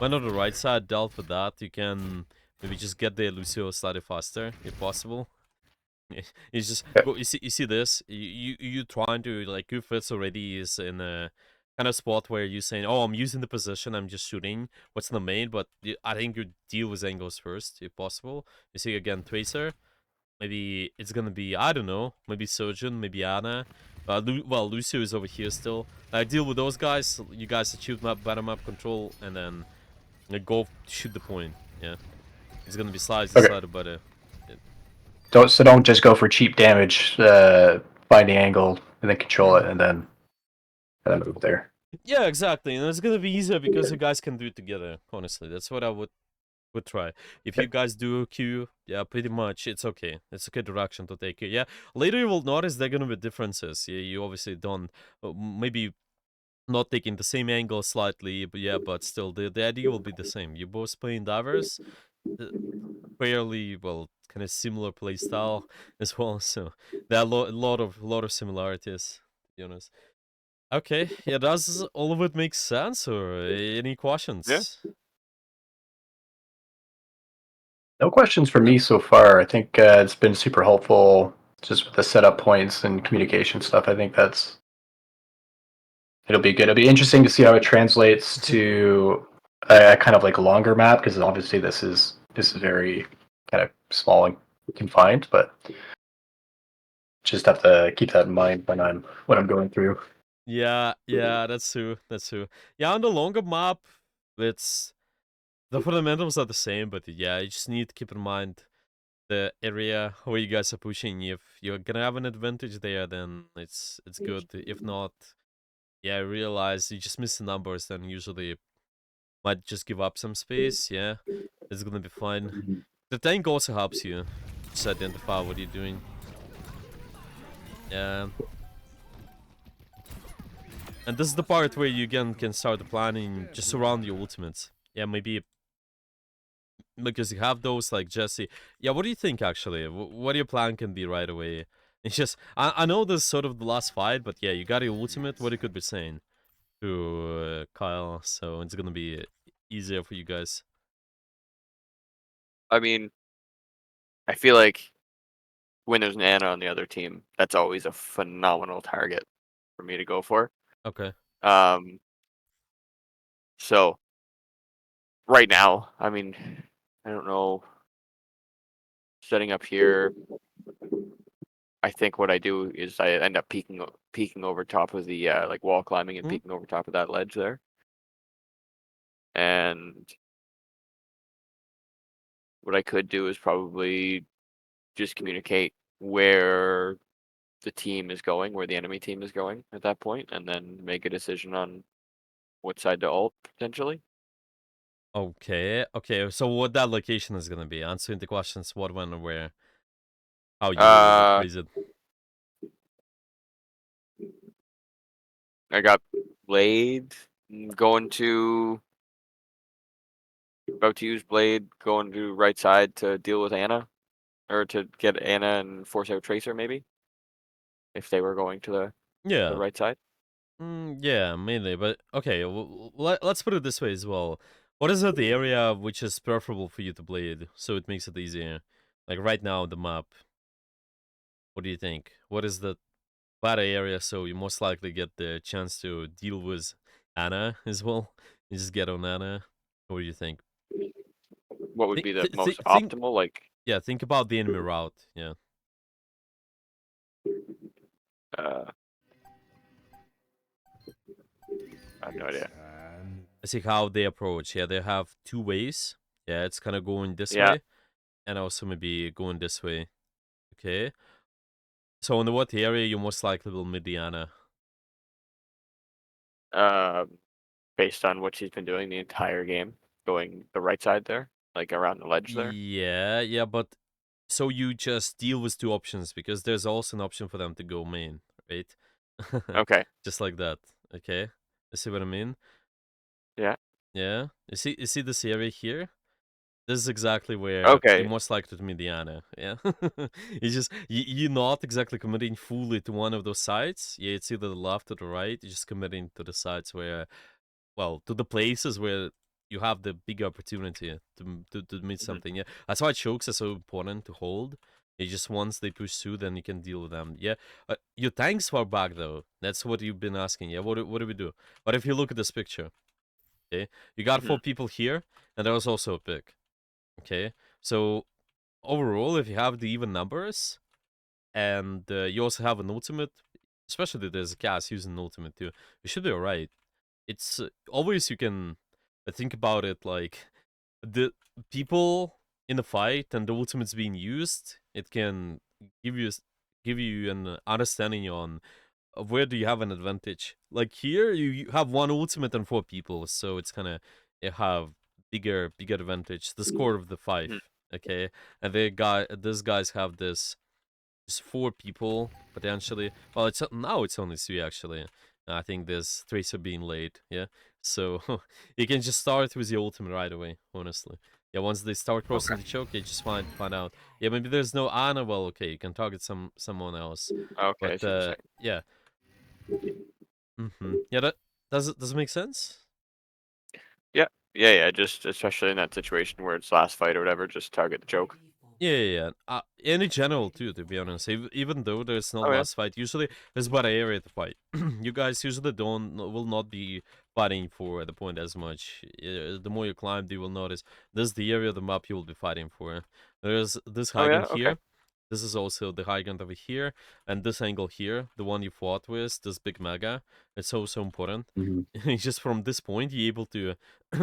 went on the right side, dealt with that. You can maybe just get the Lucio slightly faster if possible. It's just Yep. go. You see this. You trying to like Gefest already is in a kind of spot where you're saying, oh, I'm using the position, I'm just shooting what's in the main, but I think you deal with angles first if possible. You see again Tracer. Maybe it's gonna be, I don't know, maybe Surgeon, maybe Ana. Well, Lucio is over here still. Deal with those guys. You guys achieve bottom up control, and then go shoot the point. Yeah, it's gonna be slides Okay. decided by the. Don't just go for cheap damage. Find the angle and then control it, and then move there. Yeah, exactly, and it's gonna be easier because you guys can do it together. Honestly, that's what I would try. If you guys do Q, yeah, pretty much it's okay. It's a good direction to take it. Yeah, later you will notice there are gonna be differences. Yeah, you obviously don't maybe not taking the same angle slightly, but yeah, but still the idea will be the same. You're both playing divers, fairly well, kind of similar play style as well. So there are a lot of similarities. To be honest. Okay, yeah, does all of it make sense, or any questions? Yeah. No questions for me so far. I think it's been super helpful just with the setup points and communication stuff. I think it'll be good. It'll be interesting to see how it translates to a kind of like longer map, because obviously this is very kind of small and confined, but just have to keep that in mind when I'm going through. Yeah, that's true. That's true. Yeah, on the longer map, it's the fundamentals are the same, but yeah, you just need to keep in mind the area where you guys are pushing. If you're gonna have an advantage there, then it's good. If not, yeah, realize you just miss the numbers, then usually might just give up some space. Yeah, it's gonna be fine. The tank also helps you just identify what you're doing. Yeah. And this is the part where you again can start planning just around your ultimates. Yeah, maybe because you have those like Jesse. Yeah, what do you think actually? What your plan can be right away? It's just I know this is sort of the last fight, but yeah, you got your ultimate. What you could be saying to Kyle, so it's gonna be easier for you guys. I mean, I feel like when there's an Anna on the other team, that's always a phenomenal target for me to go for. Okay. Um, so right now, I mean, I don't know. Setting up here, I think what I do is I end up peeking over top of the like wall climbing and Hmm? peeking over top of that ledge there. And what I could do is probably just communicate where the team is going, where the enemy team is going at that point, and then make a decision on what side to ult potentially. Okay. Okay. So what that location is gonna be? Answering the questions: what, when, and where. How you would Uh, phrase it. I got Blade going to about to use Blade going to right side to deal with Anna, or to get Anna and force out Tracer maybe if they were going to the Yeah. right side. Yeah, mainly. But okay, let's put it this way as well. What is the area which is preferable for you to blade, so it makes it easier? Like right now, the map. What do you think? What is the better area so you most likely get the chance to deal with Anna as well? You just get on Anna. What do you think? What would Think, be the most think, optimal? Like, yeah, think about the enemy route. Yeah. uh, I have no idea. I see how they approach. Yeah, they have two ways. Yeah, it's kind of going this Yeah. way, and also maybe going this way. Okay. So in what area you most likely will meet Diana? Um, based on what she's been doing the entire game, going the right side there, like around the ledge there. Yeah, yeah, but so you just deal with two options because there's also an option for them to go main, right? Okay. Just like that. Okay. You see what I mean? Yeah. Yeah. You see this area here? This is exactly where you're Okay. most likely to meet Diana. Yeah. You're not exactly committing fully to one of those sides. Yeah, it's either the left or the right. You're just committing to the sides where, well, to the places where you have the big opportunity to meet Mhm. something. Yeah, that's why chokes are so important to hold. It just once they push through, then you can deal with them. Yeah, your tanks far back though. That's what you've been asking. Yeah, what do we do? But if you look at this picture, okay, you got Mhm. 4 people here, and there was also a pick. Okay, so overall, if you have the even numbers, and you also have an ultimate, especially there's a cast using an ultimate too, you should be alright. It's always you can think about it like the people in the fight and the ultimates being used. It can give you give you an understanding on where do you have an advantage. Like here, you have one ultimate and 4 people, so it's kind of you have bigger advantage. The score of the 5, Mhm. okay, and these guys have this just 4 people potentially. Well, it's now it's only 3 actually. I think there's 3 are being late. Yeah, so you can just start with the ultimate right away. Honestly, yeah. Once they start crossing Okay. the choke, you just find out. Yeah, maybe there's no Ana. Well, okay, you can target someone else. Okay, But I see what you're saying. yeah, yeah. That does it make sense? Yeah. Yeah, yeah. Just especially in that situation where it's last fight or whatever, just target the choke. Yeah. And in general too, to be honest, even though there's not Oh yeah. last fight, usually there's about an area to fight. You guys usually will not be fighting for the point as much. The more you climb, you will notice this is the area of the map you will be fighting for. There's this Oh high yeah. ground Okay. here. This is also the high ground over here, and this angle here, the one you fought with, this big mega. It's so important. Mhm. It's just from this point you're able to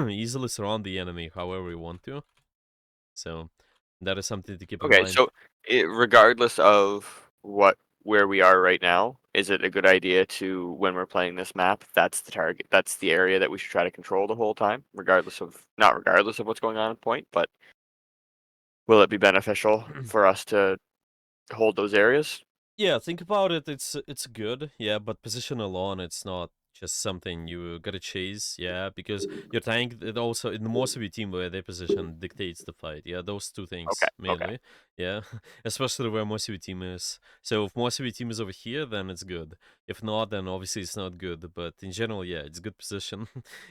easily surround the enemy however you want to. So that is something to keep in Okay. mind. So, regardless of where we are right now, is it a good idea to when we're playing this map? That's the target. That's the area that we should try to control the whole time, not regardless of what's going on at point, but will it be beneficial for us to hold those areas? Yeah, think about it. It's good. Yeah, but position alone, it's not just something you gotta chase, yeah, because your tank, it also, in most of your team where their position dictates the fight, yeah, those two Okay. things mainly, yeah, especially where most of your team is. So if most of your team is over here, then it's good. If not, then obviously it's not good, but in general, yeah, it's good position.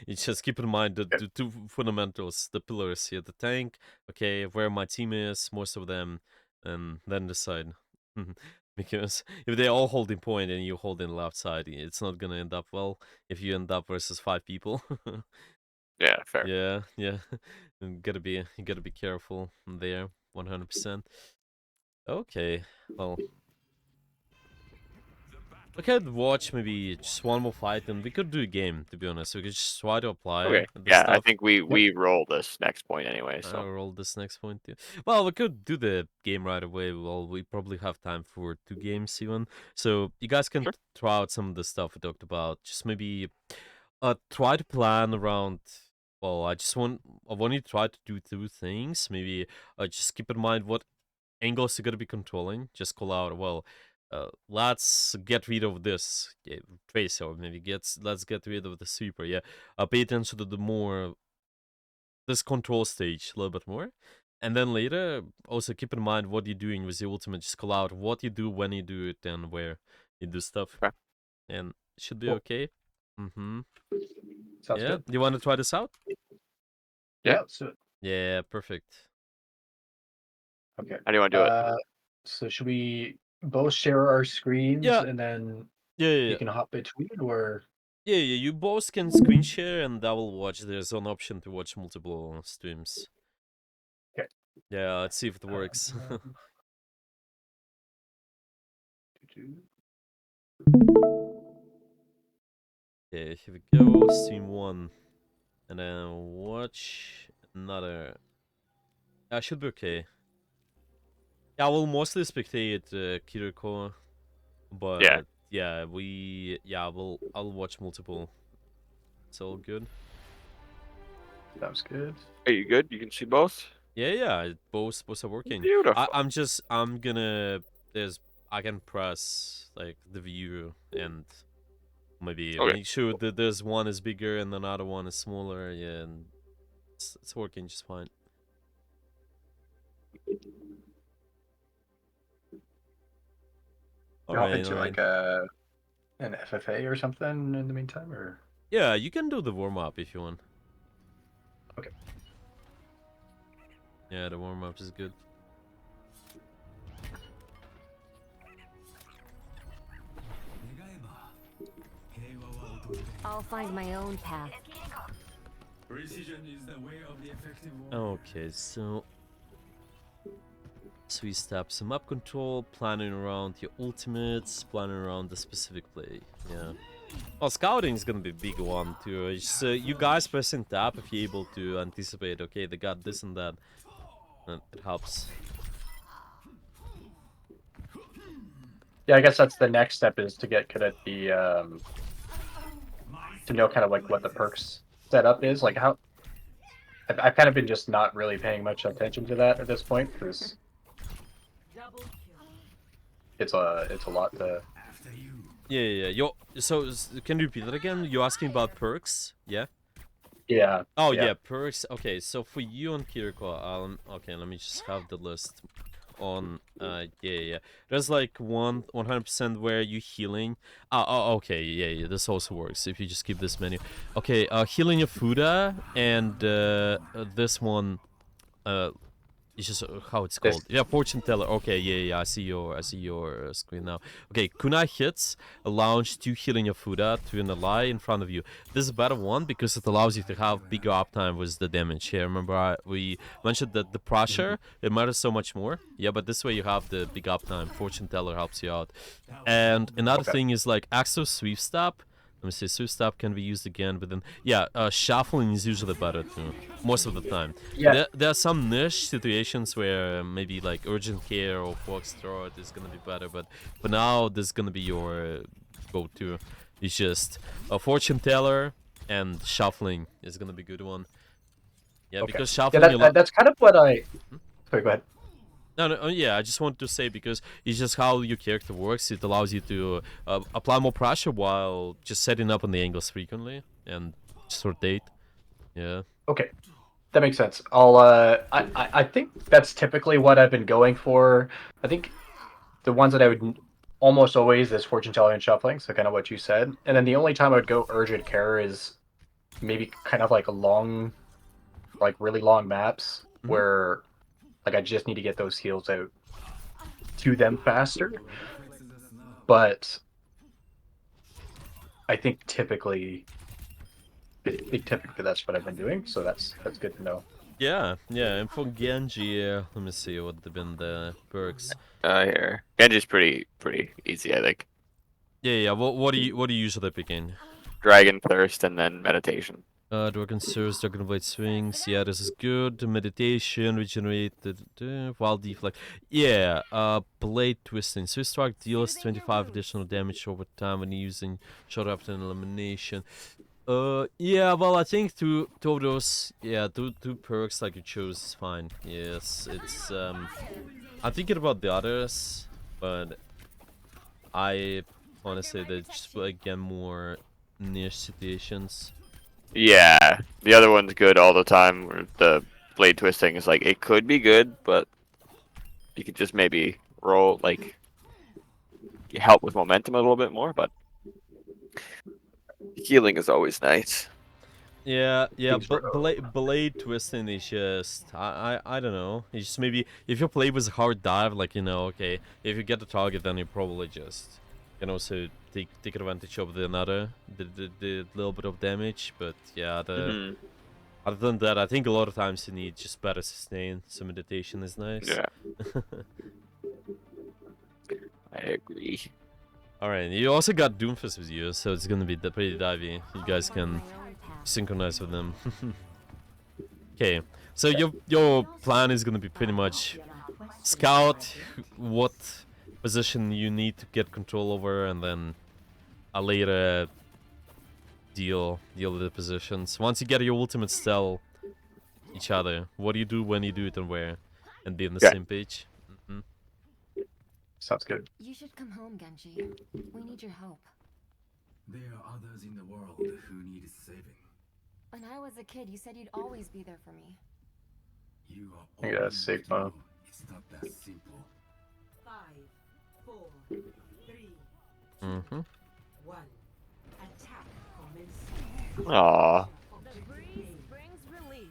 You just keep in mind the two fundamentals, the pillars here, the tank, okay, where my team is, most of them, and then decide. Because if they're all holding point and you hold in left side, it's not gonna end up well if you end up versus 5 people. Yeah, fair. Yeah, yeah. You gotta be careful there, 100%. Okay, well, we could watch maybe just one more fight, and we could do a game. To be honest, we could just try to apply Okay. the Yeah, I stuff. think we roll this next point anyway. So I'll roll this next point too. Well, we could do the game right away. Well, we probably have time for 2 games even. So you guys can Sure. try out some of the stuff we talked about. Just maybe try to plan around. Well, I want you to try to do 2 things. Maybe just keep in mind what angles you're gonna be controlling. Just call out, well, let's get rid of this tracer, or maybe let's get rid of the sweeper. Yeah, pay attention to the more this control stage a little bit more. And then later, also keep in mind what you're doing with the ultimate. Just call out what you do, when you do it, and where you do stuff. Okay. And it should be Cool. okay. Mm-hmm. Sounds Yeah. good. You want to try this out? Yeah. So Yeah, perfect. okay. how do you want to do it? So should we both share our screens Yeah. and then Yeah, you can hop between, or yeah. You both can screen share, and I will watch. There's an option to watch multiple streams. Okay. Yeah, let's see if it works. Okay, here we go. Stream 1. And then watch another. I should be okay. Yeah, I will mostly spectate Kiriko, but Yeah. I'll watch multiple. It's all good. sounds good. Are you good? You can see both. Yeah, both are working. Beautiful. I'm gonna I can press like the view and maybe Okay. make sure that this one is bigger and another one is smaller. Yeah, and it's working just fine. Hop into like an FFA or something in the meantime, or Yeah, you can do the warm up if you want. Okay. Yeah, the warm up is good. I'll find my own path. Precision is the way of the effective warrior. Okay, so we step some map control, planning around your ultimates, planning around the specific play. Yeah. Well, scouting is gonna be a big one too. It's, you guys pressing tab if you're able to anticipate. Okay, they got this and that. And it helps. yeah, I guess that's the next step, is to get good at the to know kind of like what the perks setup is, like how. I've kind of been just not really paying much attention to that at this point, because it's a lot to. After you. Yeah. Can you repeat that again? You're asking about perks? Yeah. Yeah. Oh yeah, perks. Okay, so for you on Kiriko, okay, let me just have the list on. Yeah. There's like 100% where you healing. Oh, okay, yeah. This also works if you just keep this menu. Okay, healing your Fuda and this one. It's just how it's called. Yeah, fortune teller. Okay, yeah. I see your screen now. Okay, kunai hits launch 2 healing your Fuda to an ally in front of you. This is a better one because it allows you to have bigger uptime with the damage. Here, remember we mentioned that the pressure it matters so much more. Yeah, but this way you have the big uptime. Fortune teller helps you out. And another thing is like extra sweep step. Let me see, sweep step can be used again, but then, yeah, shuffling is usually better too, most of the time. Yeah. There are some niche situations where maybe like urgent care or foxtrot is gonna be better, but for now, this is gonna be your go-to. It's just a fortune teller and shuffling is gonna be a good one. Yeah, Okay. because shuffling. Yeah, that's kind of what I. Sorry, go ahead. No, yeah, I just want to say because it's just how your character works. It allows you to apply more pressure while just setting up on the angles frequently and just rotate. Yeah. Okay, that makes sense. I think that's typically what I've been going for. I think the ones that I would almost always is fortune telling and shuffling, so kind of what you said. And then the only time I would go urgent care is maybe kind of like a long, like really long maps where like I just need to get those heals out to them faster. But I think typically that's what I've been doing, so that's good to know. Yeah, and for Genji, let me see what have been the perks. Here. Genji's pretty easy, I think. Yeah. What do you usually pick in? Dragon Thirst and then Meditation. Dragon Surge, Dragon Blade Swings. Yeah, this is good. Meditation, Regenerate, Wild Deflect. Yeah, Blade Twisting. Swiss Strike deals 25 additional damage over time when using Shot After an Elimination. Yeah, well, I think two of those, yeah, two perks like you chose is fine. Yes, it's, I'm thinking about the others, but I honestly, they just, again, more niche situations. Yeah, the other one's good all the time. Where the blade twisting is like it could be good, but you could just maybe roll like help with momentum a little bit more. But healing is always nice. Yeah, Thanks for- but blade twisting is just I don't know. It's just maybe if your play was a hard dive, like okay, if you get the target, then you probably just can also take advantage of the little bit of damage. But yeah, other than that, I think a lot of times you need just better sustain. So meditation is nice. Yeah, I agree. All right, you also got Doomfist with you, so it's gonna be pretty divey. You guys can synchronize with them. Okay, so your plan is gonna be pretty much scout what position you need to get control over, and then a later deal with the positions. Once you get your ultimates, tell each other what do you do, when you do it, and where, and be on the same page. Sounds good. You should come home, Genji. We need your help. There are others in the world who need saving. When I was a kid, you said you'd always be there for me. You I are got a old Sigma. enough to know it's not that simple. 5, 4, 3, Mm-hmm. 1. Attack commence. Aww. The breeze brings relief.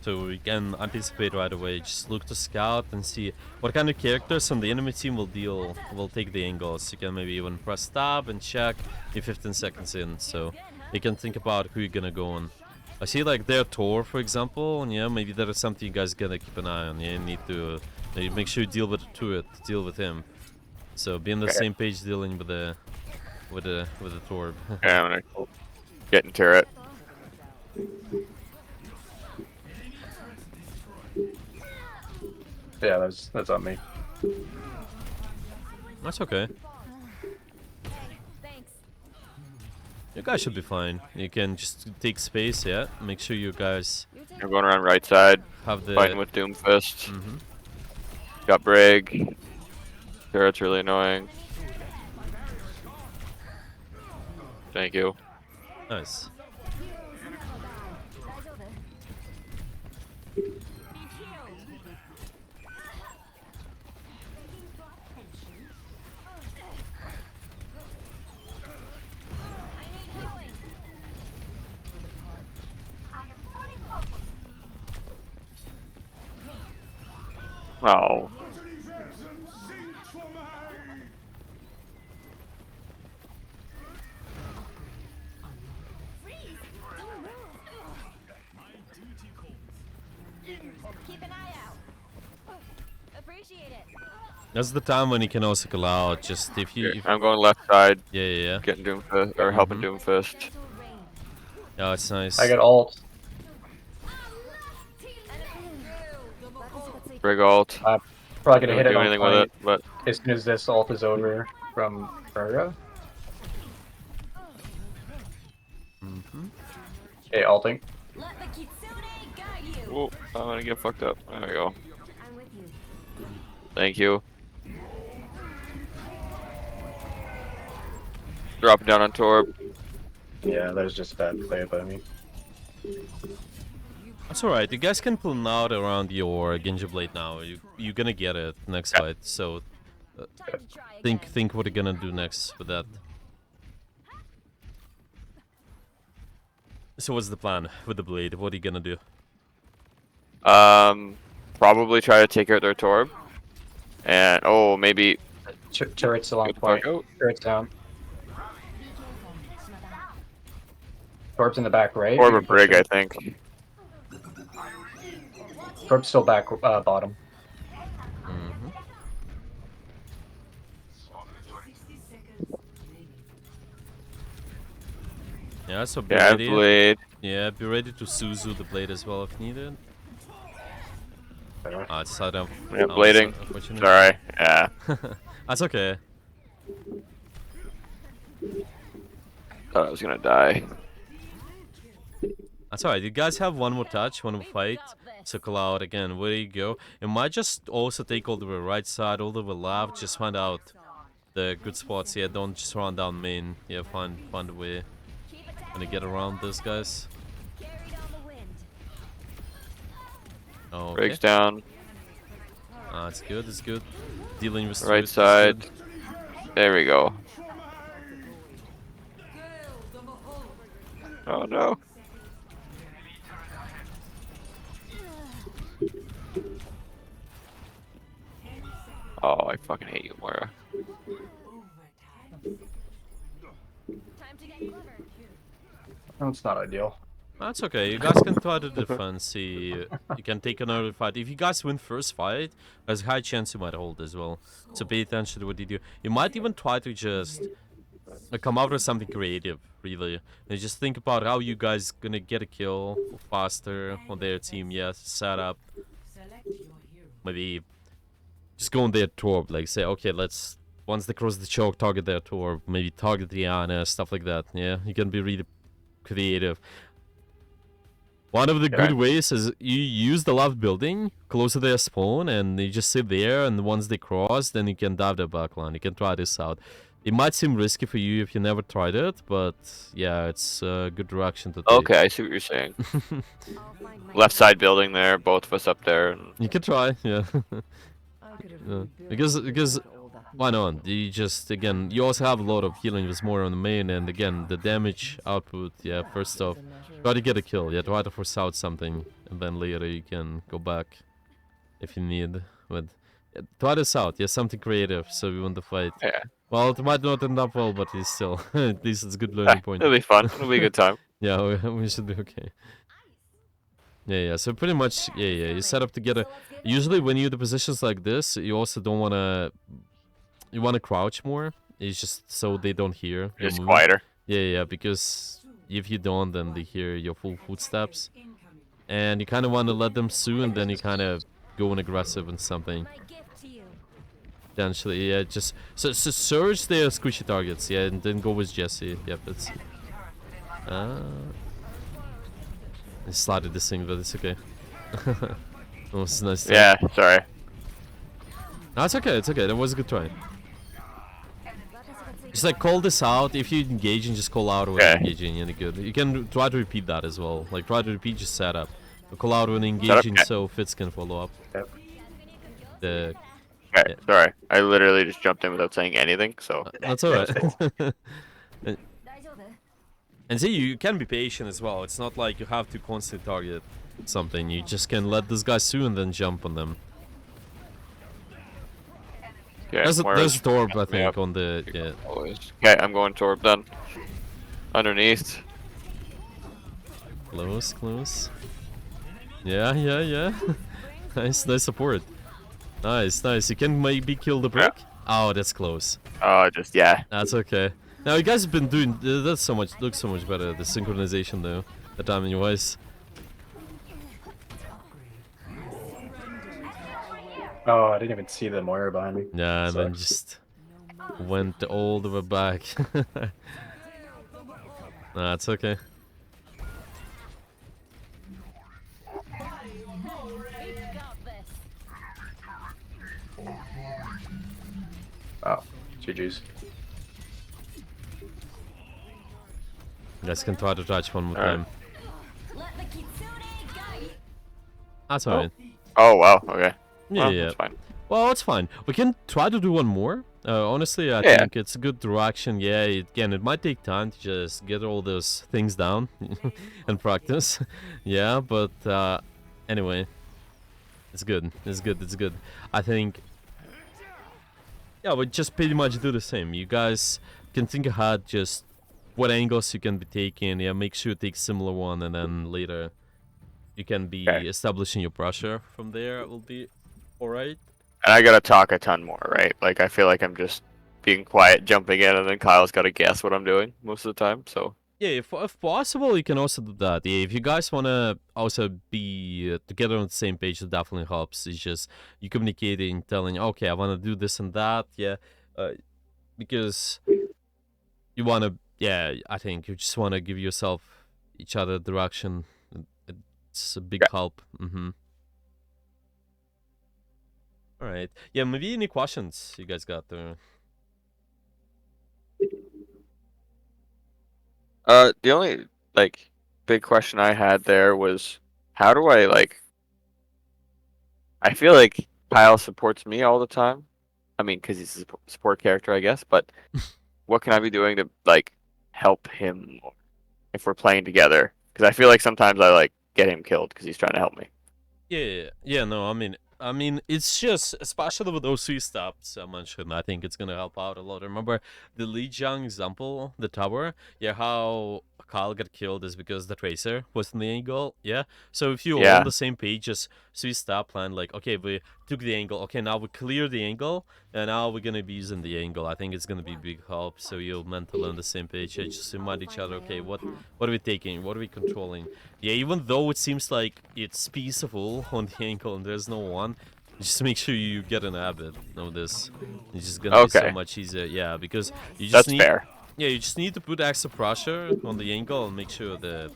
So we can anticipate right away. Just look to scout and see what kind of characters on the enemy team will take the angles. You can maybe even press tab and check in 15 seconds in. So you can think about who you're gonna go on. I see like their Thor, for example, and yeah, maybe that is something you guys gotta keep an eye on. Yeah, you need to make sure you deal with him. So be on the same page dealing with the Thor. Yeah, I'm gonna get in turret. Yeah, that's on me. That's okay. Thanks. You guys should be fine. You can just take space, yeah. Make sure you guys I'm going around right side, have the fighting with Doomfist. Mhm. Got Brig. Turret's really annoying. Thank you. Nice. Oh. Keep an eye out. Appreciate it. That's the time when you can also call out. Just if you, I'm going left side, yeah. getting Doomfist or helping Doomfist. Gentle rain. Yeah, it's nice. I got ult. Brig ult. Probably gonna Don't hit it do on anything with point it, but as soon as this ult is over from Virgo. Mm-hmm. Okay, ulting. Let the kitsune guide Oh, I'm gonna get fucked up. There we go. I'm with you. Thank you. Dropping down on Torb. Yeah, that was just a bad play by me. That's alright. You guys can pull out around your Genji Blade now. You're gonna get it next Yeah. fight. So Time to try think again. what you're gonna do next with that. So what's the plan with the blade? What are you gonna do? Probably try to take out their Torb. And, oh, maybe Turret's still on get the point. fuck out. Turret's down. Torb's in the back right. Torb You or can push Brig, I him. think. Torb's still back bottom. Mm-hmm. 60 seconds remaining. Yeah, so be Yeah, ready. Blade. Yeah, be ready to Suzu the blade as well if needed. Ah, it's side up. Yeah, Oh, blading. unfortunate. Sorry. Yeah. That's okay. Thought I was gonna die. That's alright. You guys have one more touch, one more fight. So Cloud again, where you go? It might just also take all the way right side, all the way left. Just find out the good spots. Yeah, don't just run down main. Yeah, find a way. Gonna get around those guys. Carried on the wind. Oh, okay. Brig's down. Ah, it's good. It's good. Dealing with Right Swift is side. good. There we go. Oh no. Oh, I fucking hate you, Moira. Overtime. Time to get clever. That's not ideal. That's okay. You guys can try to defend. See, you can take another fight. If you guys win first fight, there's a high chance you might hold as well. So pay attention to what you do. You might even try to just come out with something creative, really. And just think about how you guys gonna get a kill faster on their team. Yes, set up. Select your hero. Maybe just go on their Torb. Like say, okay, let's once they cross the choke, target their Torb. Maybe target the Ana, stuff like that. Yeah, you can be really creative. One of the good ways is you use the left building close to their spawn and you just sit there, and once they cross, then you can dive their backline. You can try this out. It might seem risky for you if you never tried it, but yeah, it's a good direction to take. Okay, I see what you're saying. I'll find my Left side building there, both of us up there. And You can try, yeah. I could have Yeah. rebuilt Because older. why not? You just again, you also have a lot of healing with more on the main, and again, the damage output. Yeah, first off, try to get a kill. Yeah, try to force out something, and then later you can go back if you need. But yeah, try this out. Yeah, something creative, so we win the fight. yeah, Well, it might not end up well, but it's still at least it's a good learning point. it'll be fun. It'll be a good time. Yeah, we should be okay. Yeah. So pretty much, yeah. You set up together. Usually, when you're in the positions like this, you also don't wanna. You wanna crouch more. It's just so they don't hear your Just move. quieter. Yeah. Because if you don't, then they hear your full footsteps, Incoming. and you kind of want to let them sue, and then you kind of go in aggressive and something. My gift to you. Potentially, yeah. Just so search their squishy targets, yeah, and then go with Jesse. Yep, it's. I slotted this thing, but it's okay. Oh, it's nice. Try. Yeah, sorry. No, it's okay. It's okay. That was a good try. Just like call this out. If you engage and just call out when Okay. engaging, and good. You can try to repeat that as well. Like try to repeat your setup. Call out when Setup, engaging, yeah. so Fitz can follow up. Yep. The Okay, Yeah. sorry. I literally just jumped in without saying anything, so. that's alright. Daijoubu. And see, you can be patient as well. It's not like you have to constantly target something. You just can let this guy sue and then jump on them. Okay, There's a Moira's Torb, I backing me think, up, on the yeah. always. Okay, I'm going Torb then. Underneath. Close. Yeah. nice support. Nice. You can maybe kill the brick. Oh, that's close. Yeah. That's okay. Now you guys have been doing that's so much. Looks so much better. The synchronization though, the timing wise. Oh, I didn't even see the Moira behind me. Yeah, and then Sucks. just went all the way back. Nah, it's okay. Oh, GG's. You guys can try to touch one more Alright. time. Let the kitsune guide. That's alright. Oh wow. Okay. Yeah, Well, yeah. that's fine. Well, it's fine. We can try to do one more. Honestly, I Yeah. think it's a good direction. Yeah, again, it might take time to just get all those things down and practice. Yeah, but anyway, it's good. It's good. It's good. I think. Yeah, we just pretty much do the same. You guys can think ahead, just what angles you can be taking. Yeah, make sure you take similar one, and then later you can be Okay. establishing your pressure from there. It will be alright. And I gotta talk a ton more, right? Like I feel like I'm just being quiet, jumping in, and then Kyle's gotta guess what I'm doing most of the time. So Yeah, if possible, you can also do that. Yeah, if you guys wanna also be together on the same page, it definitely helps. It's just you communicating, telling, okay, I wanna do this and that. Yeah, because you wanna. Yeah, I think you just wanna give yourself each other direction. It's a big Yeah. help. Mm-hmm. All right. Yeah, maybe any questions you guys got there? the only like big question I had there was how do I like? I feel like Kyle supports me all the time. I mean, because he's a support character, I guess. But what can I be doing to like help him more if we're playing together? Because I feel like sometimes I like get him killed because he's trying to help me. Yeah. No, I mean, it's just especially with those three stops I mentioned. I think it's gonna help out a lot. Remember the Li Jiang example, the tower. Yeah, how Kyle got killed is because the tracer was in the angle. Yeah. So if you're all Yeah. on the same page, just three stop plan. Like, okay, we took the angle. Okay, now we clear the angle, and now we're gonna be using the angle. I think it's gonna be big help. So you're mentally on the same page. Yeah, just remind each other. Okay, what are we taking? What are we controlling? Yeah, even though it seems like it's peaceful on the ankle and there's no one, just make sure you get an habit of this. It's just gonna be so Okay. much easier. Yeah, because you just That's need. fair. Yeah, you just need to put extra pressure on the ankle and make sure that.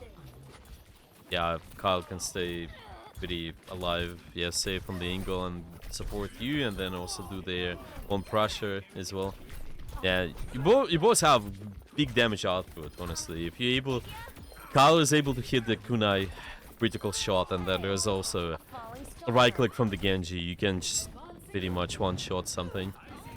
Yeah, Kyle can stay pretty alive. Yeah, safe on the angle and support you, and then also do their own pressure as well. Yeah, you both have big damage output. Honestly, if you're able. Kyle is able to hit the kunai critical shot, and then there's also a right click from the Genji. You can just pretty much one-shot something.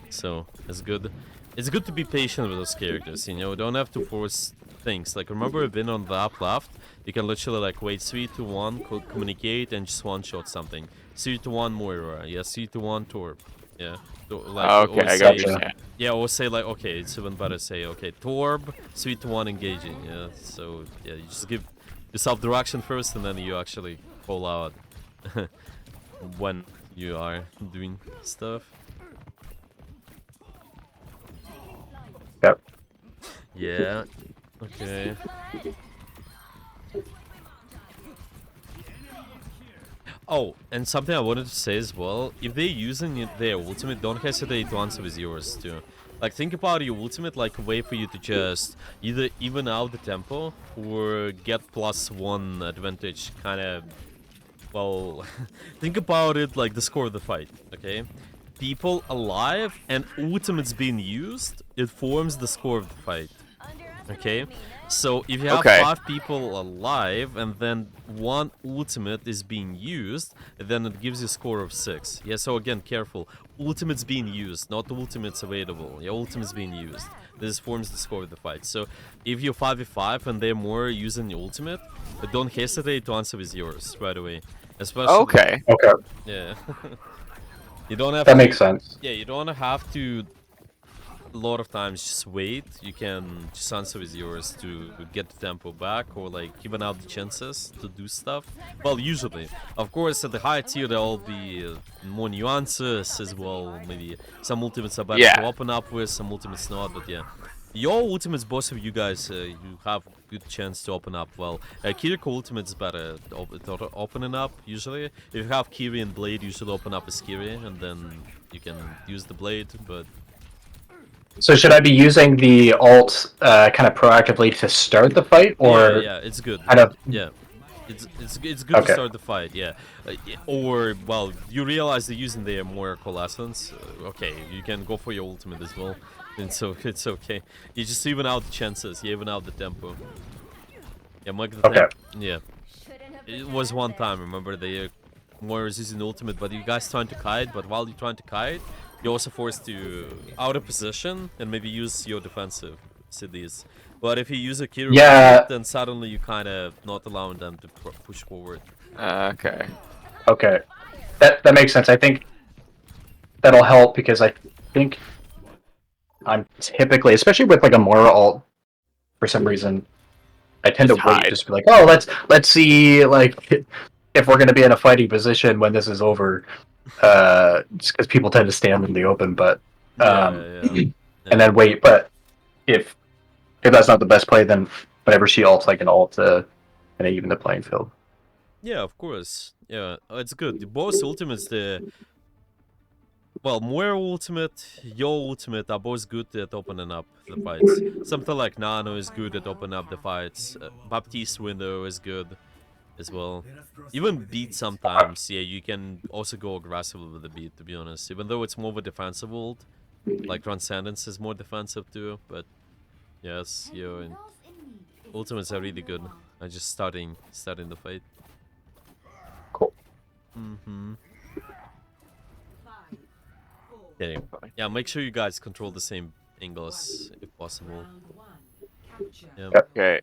So, it's good. It's good to be patient with those characters, you know, don't have to force things. Like, remember Vin on the up left? You can literally, like, wait 3 to 1, communicate, and just one-shot something. 3 to 1 Moira, yeah, 3 to 1 Torb. Yeah. Like, Okay, or I say, got you. yeah, or say like, okay, it's even better say, okay, Torb, 3 to 1 engaging, yeah. So yeah, you just give yourself direction first, and then you actually call out when you are doing stuff. Yep. Yeah. Okay. Oh, and something I wanted to say as well, if they're using their ultimate, don't hesitate to answer with yours too. Like, think about your ultimate like a way for you to just either even out the tempo or get +1 advantage, kind of, well, think about it like the score of the fight, okay? People alive and ultimates being used, it forms the score of the fight. Okay, so if you have Okay. 5 people alive and then 1 ultimate is being used, then it gives you a score of 6. Yeah, so again, careful. Ultimate's being used, not ultimates available. Yeah, ultimate's being used. This forms the score of the fight. So if you're 5v5 and they're more using the ultimate, don't hesitate to answer with yours right away. Especially, Okay. Okay, yeah. You don't have that to, makes sense. yeah, you don't have to a lot of times just wait. You can just answer with yours to get the tempo back or like even out the chances to do stuff. Well, usually. Of course, at the higher tier there'll be more nuances as well. Maybe some ultimates are better Yeah. to open up with, some ultimates not, but yeah. Your ultimates, both of you guys, you have good chance to open up well. Kiriko ultimate's better opening up, usually. If you have Kiri and Blade, you should open up as Kiri, and then you can use the Blade, but So should I be using the alt kind of proactively to start the fight, or yeah, it's good. kind of Yeah. It's good to Okay. start the fight, yeah. Or well, you realize they're using their more coalescence. Okay, you can go for your ultimate as well, and so it's okay. You just even out the chances, you even out the tempo. Yeah, Mike the Okay. tank. Yeah, Shouldn't have it put was that out one there. time. Remember they more using ultimate, but you guys trying to kite. But while you're trying to kite, you're also forced to out of position and maybe use your defensive cities. But if you use a Kira Yeah. ultimate, then suddenly you kind of not allowing them to push forward. Okay. Okay. That makes sense. I think that'll help because I think I'm typically, especially with like a Moira ult, for some reason, I tend Just to wait, hide. just be like, oh, let's see, like, if we're gonna be in a fighting position when this is over. Just because people tend to stand in the open, but Yeah. and then wait. But if that's not the best play, then whenever she ults, I can ult to kind of even the playing field. Yeah, of course. Yeah, it's good. The both ultimates, well, Moira ultimate, your ultimate are both good at opening up the fights. Something like Nano is good at opening up the fights. Baptiste window is good as well. Even beat sometimes, yeah, you can also go aggressive with the beat, to be honest. Even though it's more of a defensive ult, like Transcendence is more defensive too, but yes, yo, and ultimates are really good. I'm just starting the fight. Cool. Mm-hmm. Yeah, make sure you guys control the same angles if possible. Round one. Capture. Yep. Okay.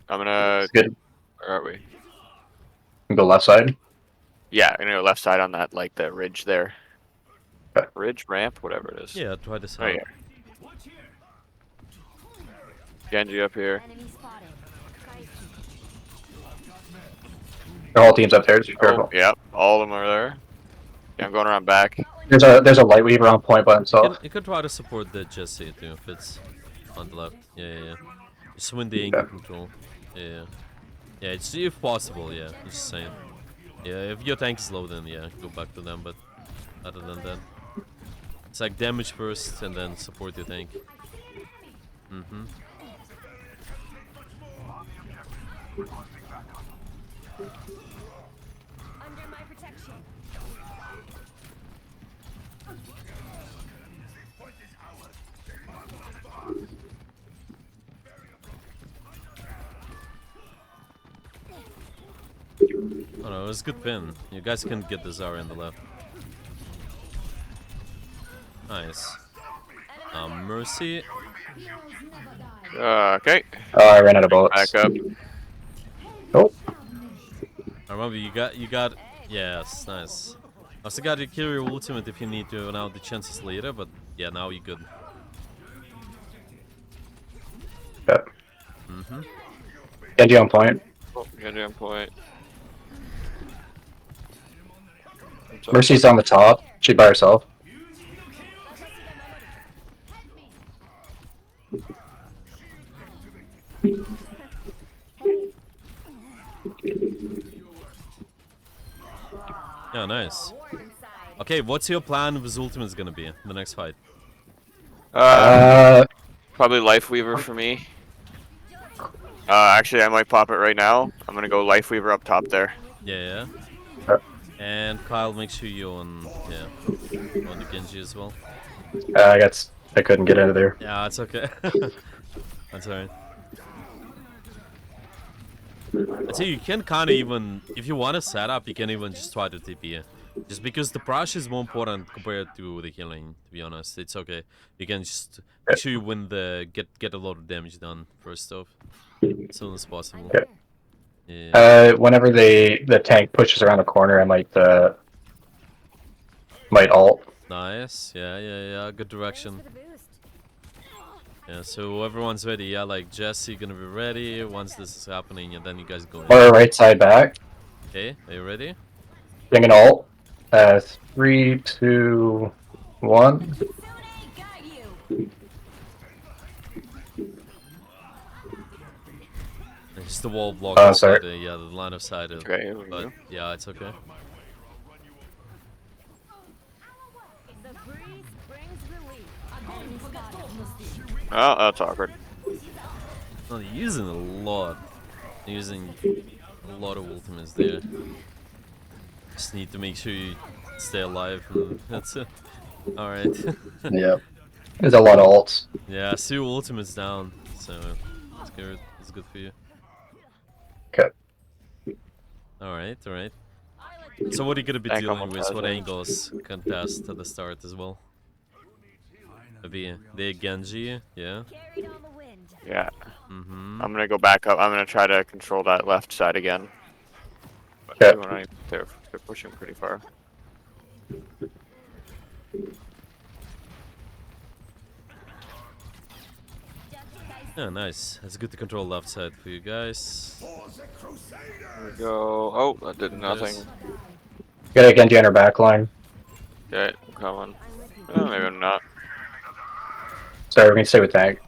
I'm gonna. It's good. Where are we? You go left side. Yeah, I'm gonna go left side on that, like the ridge there. Okay. Ridge, ramp, whatever it is. Yeah, try this out. Right here. Genji up here. Enemy spotted. Guys, The whole team's up there. Just be Oh, careful. yep. All of them are there. Yeah, I'm going around back. There's a light weaver on point by himself. You can try to support the Jesse too if it's on the left. Yeah. Just win the angle control. Yeah. Yeah, it's if possible, yeah. Just saying. Yeah, if your tank is low, then yeah, go back to them, but other than that. It's like damage first and then support your tank. Mm-hmm. under my protection. Oh no, it was a good pin. You guys can get the Zarya on the left. Nice. Mercy. Okay. Oh, I ran out of bullets. Back up. Oh, I remember you got yes, nice. Also got to kill your ultimate if you need to now the chances later, but yeah, now you're good. yep. Mm-hmm. Genji on point. Oh, Genji on point. Mercy's on the top. She by herself. Yeah, nice. Okay, what's your plan with ultimate's gonna be in the next fight? Probably Life Weaver for me. Actually, I might pop it right now. I'm gonna go Life Weaver up top there. Yeah. And Kyle, make sure you on the Genji as well. I couldn't get out of there. Yeah, it's okay. That's alright. I'd say you can kind of even, if you want to set up, you can even just try to TP. Just because the brush is more important compared to the healing, to be honest. It's okay. You can just make sure you win get a lot of damage done first off. As soon as possible. Okay. Yeah. Whenever the tank pushes around the corner, I might ult. Nice. Yeah. Good direction. For the boost. Yeah, so everyone's ready. Yeah, like Jesse gonna be ready once this is happening, and then you guys go in. Or right side back. Okay, are you ready? Bring an ult. 3, 2, 1. Soon guide you. It's just the wall block. Oh, sorry. The line of sight. Okay, here we But go. yeah, it's okay. The breeze brings relief. Enemy spotted. Oh, that's awkward. Oh, they're using a lot. They're using A lot of ultimates there. Just need to make sure you stay alive, and that's it. Alright. Yeah. There's a lot of ults. Yeah, I see your ultimate's down, so that's good. That's good for you. Okay. Alright, alright. So what are you gonna be Tank dealing almost with? has What it. angles contest at the start as well? The Genji, yeah. Carried on the wind. Yeah. Mm-hmm. I'm gonna go back up. I'm gonna try to control that left side again. But Okay. they're pushing pretty far. Yeah, nice. That's good to control left side for you guys. There we go. Oh, that did nothing. Got a Genji on her back line. Okay, I'm coming. Oh, maybe I'm not. Sorry, we're gonna stay with tank.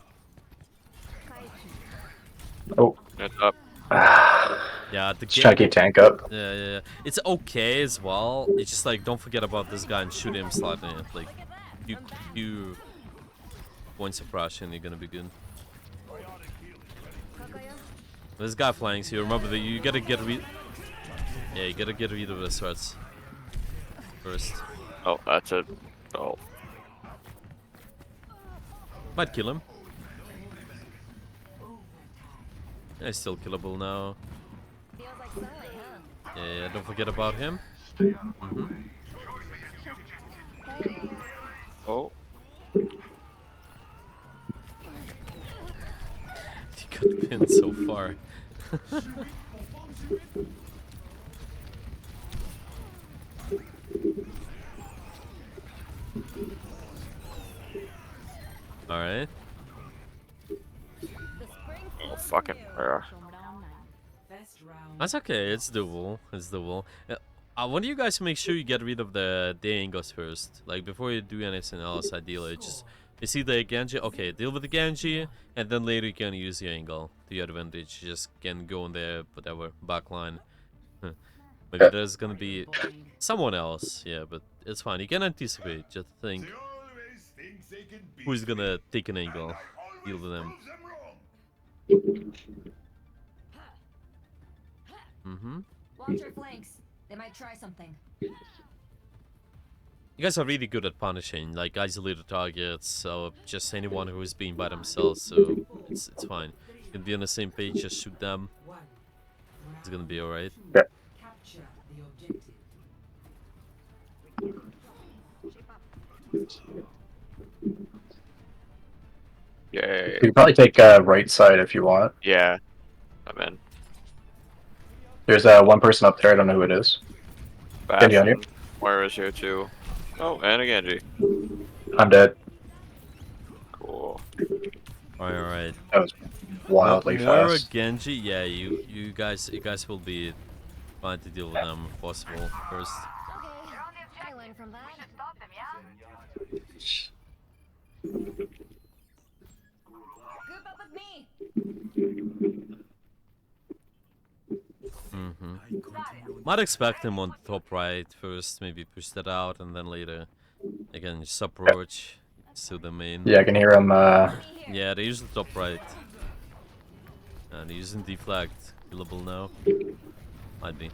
Oh. It's up. Yeah, the Just trying to keep tank up. Yeah, yeah, yeah. It's okay as well. It's just like don't forget about this guy and shoot him sliding it. Like few points of pressure, you're gonna be good. This guy flying, so you remember that you gotta get rid. Yeah, you gotta get rid of the sweats first. Oh, that's it. Oh. Might kill him. Yeah, he's still killable now. Feels like sunlight, huh? Yeah, yeah, don't forget about him. Mm-hmm. Oh. He got pinned so far. Alright. Oh, fucking prayer. Best round. That's okay, it's doable. It's doable. I want you guys to make sure you get rid of the angles first. Like, before you do anything else, ideally, just... You see the Genji? Okay, deal with the Genji, and then later you can use the angle to your advantage. You just can go in there, whatever, backline. Maybe there's gonna be someone else, yeah, but it's fine. You can anticipate, just think who's gonna take an angle, deal with them. Mm-hmm. Watch your flanks. They might try something. You guys are really good at punishing, like isolated targets, so just anyone who is being by themselves, so it's fine. You can be on the same page, just shoot them. It's gonna be alright. Capture the objective. Yay. You can probably take right side if you want. Yeah. I'm in. There's one person up there. I don't know who it is. Genji on you. Bastion. Where is here too? Oh, and a Genji. I'm dead. Cool. Alright. That was wildly Moira, fast. Genji, yeah, you guys will be fine to deal with them if possible first. Okay, I learned from that. Group up with me. Mm-hmm. Might expect him on top right first, maybe push that out, and then later again just approach to the main. Yeah, I can hear him. Yeah, they use the top right. And they're using deflect. Killable now. Might be.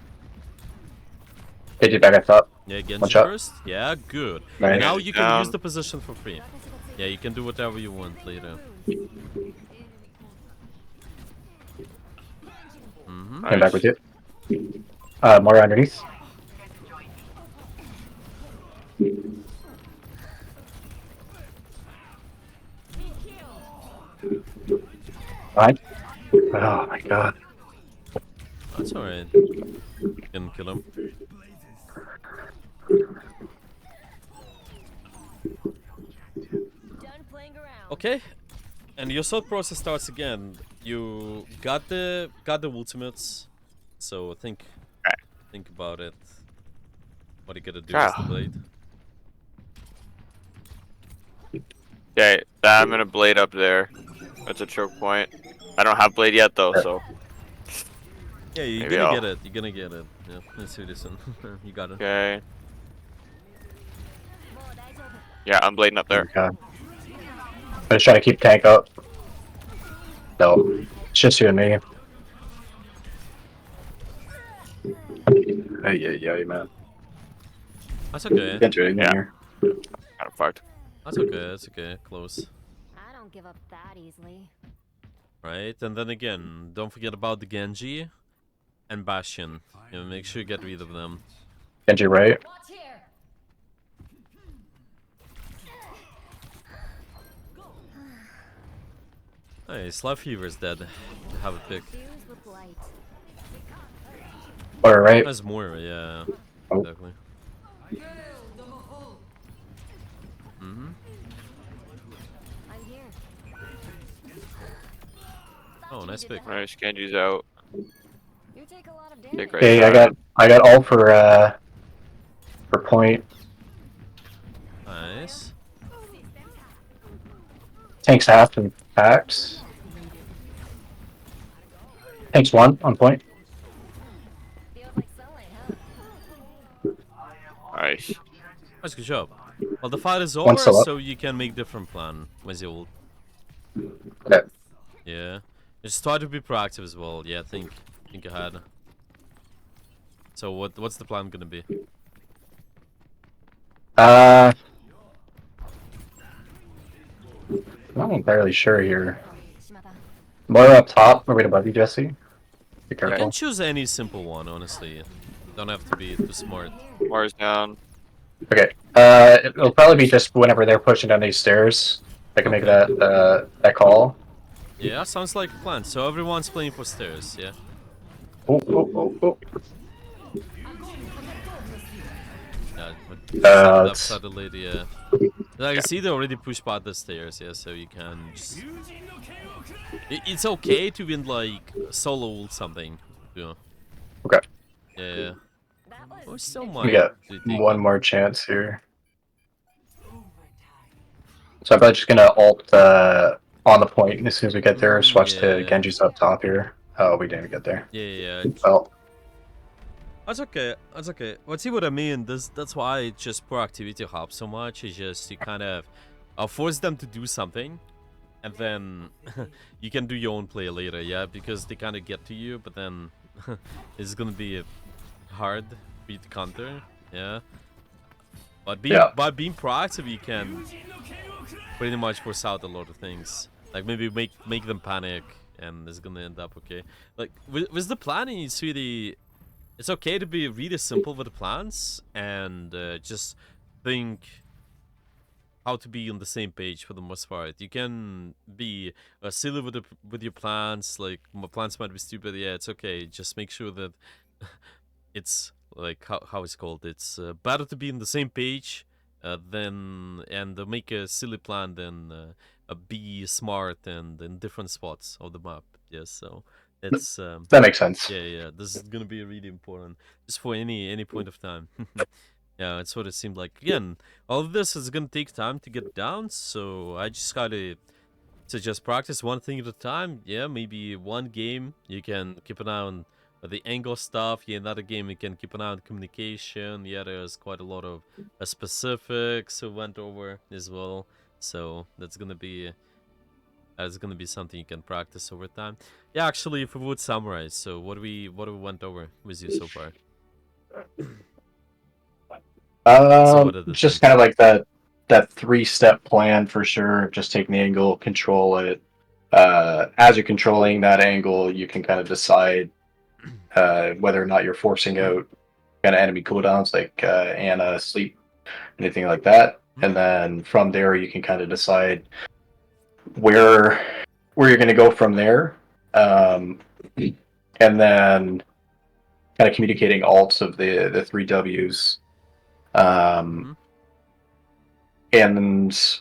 Hit you back at top. Yeah, Genji One shot. first. Yeah, good. Nice. Now you can Down. use the position for free. Yeah, you can do whatever you want later. Mm-hmm. Came back with you. More underneath. Behind. Oh my god. That's alright. Can kill him. Done playing around. Okay. And your thought process starts again. You got the ultimates. So think about it. What you gotta do is the blade. Okay, I'm gonna blade up there. That's a choke point. I don't have blade yet though, so. Yeah, you're Maybe gonna I'll- get it. You're gonna get it. Yeah, let's do this one. You got it. Okay. Yeah, I'm blading up there. Okay. I'm just trying to keep tank up. No, it's just you and me. Yeah, man. That's okay. Can't do anything Yeah. here. Kind of fucked. That's okay. That's okay. Close. I don't give up that easily. Right, and then again, don't forget about the Genji and Bastion. You know, make sure you get rid of them. Genji right. Watch here. Nice, Life Fever's dead. Have a pick. Fuse with light. Or right. That's more, yeah. Oh. Exactly. Mm-hmm. I'm here. Oh, nice pick. Nice, Genji's out. You take a lot of damage. Take right Okay, side. I got all for point. Nice. Tanks half and packs. Tanks 1 on point. Feels like sunlight, huh? Nice. Nice, good job. Well, the fight is One over, still up. so you can make different plan when you ult. Okay. Yeah. Just try to be proactive as well. Yeah, think ahead. So what's the plan gonna be? I'm not entirely sure here. Shimada. More up top, or right above you, Jesse. Be You careful. can choose any simple one, honestly. Don't have to be too smart. Mars down. Okay. It'll probably be just whenever they're pushing down these stairs. I can make Okay. that call. Yeah, sounds like a plan. So everyone's playing for stairs, yeah? Oh. Yeah, but it's- subtly, yeah. Like, you see, they already pushed by the stairs, yeah, so you can just... It's okay to win, like, solo ult something, you know? Okay. Yeah. That Oh, was still We might got actually take one it. more chance here. So I'm probably just gonna ult on the point as soon as we get there. Switch to Yeah. Genji's up top here. Oh, we didn't get there. Yeah. Well, That's okay. That's okay. But see what I mean? That's why just proactivity helps so much. It's just you kind of force them to do something, and then you can do your own play later. Yeah, because they kind of get to you, but then it's gonna be hard for you to counter. Yeah. But by being proactive, you can pretty much force out a lot of things. Like maybe make them panic, and it's gonna end up okay. Like with the planning, it's really. It's okay to be really simple with the plans and just think how to be on the same page for the most part. You can be silly with your plans, like my plans might be stupid. Yeah, it's okay. Just make sure that it's like how it's called. It's better to be on the same page than and make a silly plan than be smart and in different spots of the map. Yes, so. It's that makes sense. yeah. This is gonna be really important, just for any point of time. Yeah, it's what it seemed like. Again, all of this is gonna take time to get down, so I just gotta suggest practice one thing at a time. Yeah, maybe one game you can keep an eye on the angle stuff. Yeah, another game you can keep an eye on communication. Yeah, there's quite a lot of specifics we went over as well, so that's gonna be. It's gonna be something you can practice over time. Yeah, actually, if we would summarize, so what do we went over with you so far? So what are the Just things? kind of like that 3-step plan for sure. Just take the angle, control it. As you're controlling that angle, you can kind of decide whether or not you're forcing out kind of enemy cooldowns like Ana, sleep, anything like that. And then from there, you can kind of decide where you're going to go from there, and then kind of communicating alts of the 3 Ws, and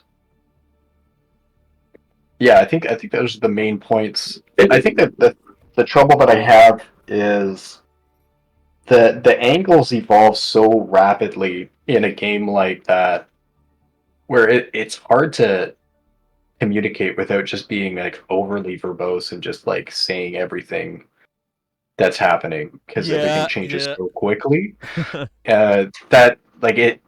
yeah, I think those are the main points. I think that the trouble that I have is the angles evolve so rapidly in a game like that, where it's hard to communicate without just being like overly verbose and just like saying everything that's happening, because everything changes so quickly that like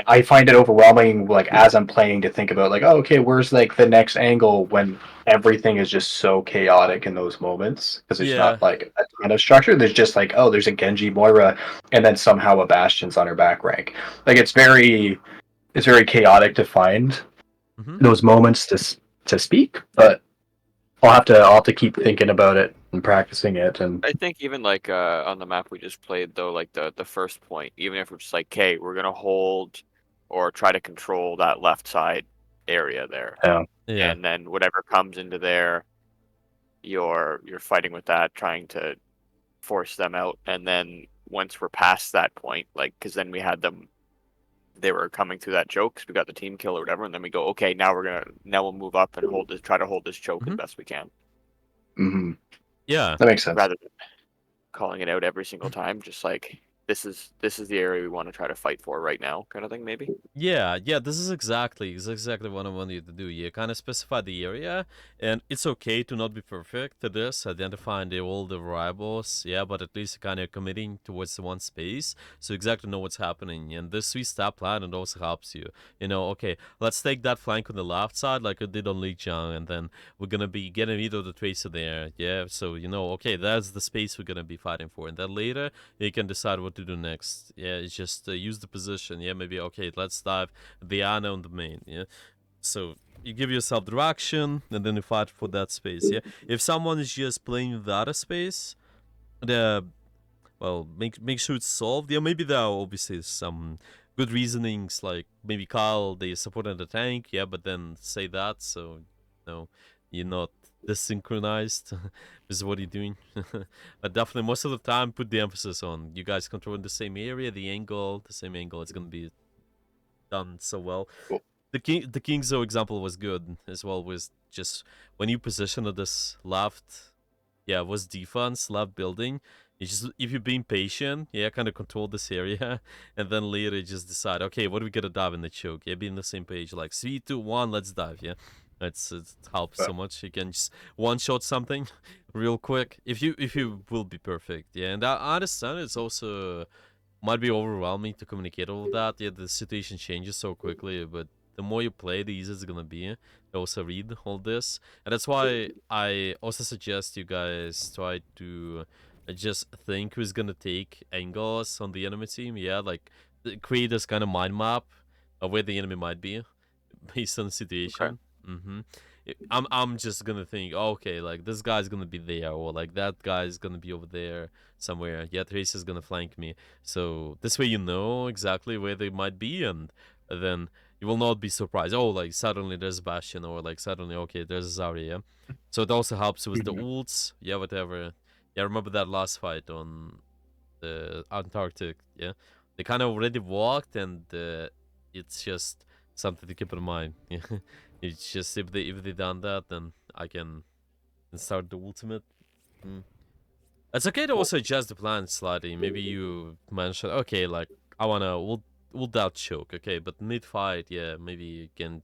I find it overwhelming, like as I'm playing, to think about like, oh, okay, where's like the next angle when everything is just so chaotic in those moments because there's Yeah. not like a ton of structure. There's just like, oh, there's a Genji Moira, and then somehow a Bastion's on her back rank. Like it's very chaotic to find Hmm. those moments to speak, but I'll have to keep thinking about it and practicing it. And I think even like on the map we just played though, like the first point, even if we're just like, okay, we're gonna hold or try to control that left side area there, Yeah. and then whatever comes into there, you're fighting with that, trying to force them out, and then once we're past that point, like because then we had them, they were coming through that choke, 'cause we got the team kill or whatever, and then we go, okay, now we'll move up and hold this, try to hold this choke as Mhm. best we can, Yeah. that makes sense. rather than calling it out every single time, just like this is the area we want to try to fight for right now, kind of thing, maybe. Yeah, this is exactly what I want you to do. You kind of specify the area, and it's okay to not be perfect to this, identifying all the variables, yeah, but at least kind of committing towards the one space, so you exactly know what's happening. And this three-step plan, it also helps you. You know, okay, let's take that flank on the left side like I did on Lijiang, and then we're gonna be getting rid of the tracer there, yeah, so you know, okay, that's the space we're gonna be fighting for, and then later you can decide what to do next. Yeah, it's just use the position. Yeah, maybe okay, let's dive the Ana on the main. Yeah, so you give yourself direction and then you fight for that space. Yeah, if someone is just playing the other space, the well, make sure it's solved. Yeah, maybe there are obviously some good reasonings, like maybe Kyle they supported the tank. Yeah, but then say that, so no, you're not desynchronized with what you're doing. But definitely most of the time put the emphasis on you guys controlling the same area, the same angle. It's gonna be done so well. Cool. The Kingzo example was good as well. Was just when you position at this left, yeah, was defense left building. You just if you're being patient, yeah, kind of control this area, and then later just decide, okay, what are we gonna dive in the choke? Yeah, be on the same page, like 3, 2, 1, let's dive. Yeah, it helps so much. You can just one shot something real quick if you will be perfect. Yeah, and I understand it's also might be overwhelming to communicate all of that. Yeah, the situation changes so quickly, but the more you play, the easier it's gonna be to also read all this. And that's why I also suggest you guys try to just think who's gonna take angles on the enemy team. Yeah, like create this kind of mind map of where the enemy might be based on the situation. Mm-hmm. I'm just gonna think, oh, okay, like this guy's gonna be there, or like that guy's gonna be over there somewhere. Yeah, Trace is gonna flank me. So this way you know exactly where they might be, and then you will not be surprised. Oh, like suddenly there's Bastion, or like suddenly okay, there's Zarya. Yeah? So it also helps with the ults. Yeah, whatever. Yeah, remember that last fight on the Antarctic? Yeah, they kind of already walked, and it's just something to keep in mind. Yeah, it's just if they done that, then I can start the ultimate. Mm. It's okay to also adjust the plan slightly. Maybe you mention, okay, like I wanna ult that choke, okay, but mid fight, yeah, maybe you can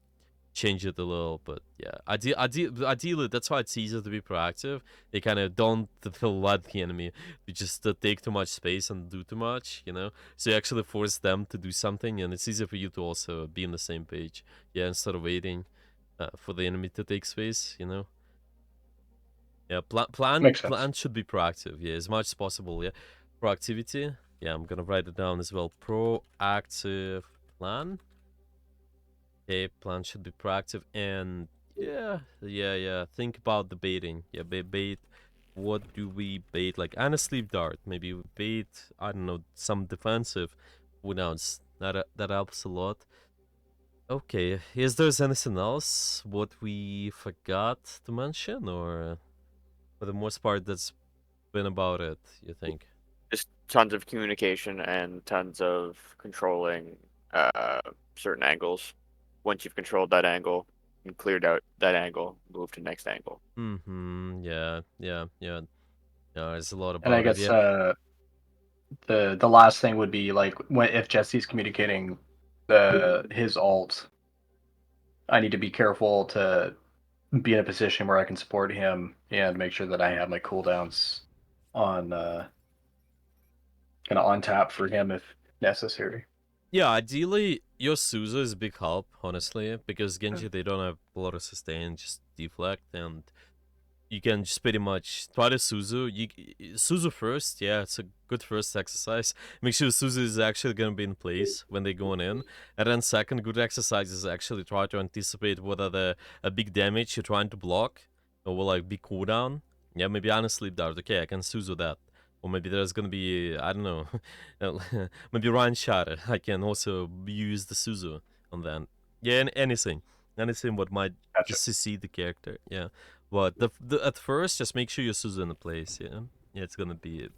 change it a little. But yeah, ideally, that's why it's easier to be proactive. They kind of don't let the enemy to just take too much space and do too much, you know. So you actually force them to do something, and it's easier for you to also be on the same page. Yeah, instead of waiting for the enemy to take space, you know. Yeah, Makes sense. plan should be proactive. Yeah, as much as possible. Yeah, proactivity. Yeah, I'm gonna write it down as well. Proactive plan. Okay, plan should be proactive, and yeah. Think about the baiting. Yeah, bait. What do we bait? Like sleep dart. Maybe we bait. I don't know, some defensive. Who knows? That helps a lot. Okay, is there anything else what we forgot to mention, or for the most part, that's been about it, you think? Just tons of communication and tons of controlling certain angles. Once you've controlled that angle and cleared out that angle, move to next angle. Mm-hmm. Yeah. There's a lot And I about it. guess Yeah. the last thing would be like when if Jesse's communicating the his alt, I need to be careful to be in a position where I can support him and make sure that I have my cooldowns on kind of on tap for him if necessary. Yeah, ideally, your Suzu is a big help, honestly, because Genji, they don't have a lot of sustain, just deflect, and you can just pretty much try the Suzu. Suzu first, yeah, it's a good first exercise. Make sure Suzu is actually gonna be in place when they're going in. And then second good exercise is actually try to anticipate whether a big damage you're trying to block or will like be cooldown. Yeah, maybe honestly dart. Okay, I can Suzu that. Or maybe there's gonna be, I don't know, maybe Ryan Shatter. I can also use the Suzu on that. Yeah, anything. Anything what might Gotcha. just CC the character. Yeah. But the at first, just make sure your Suzu in the place. Yeah, yeah, it's gonna be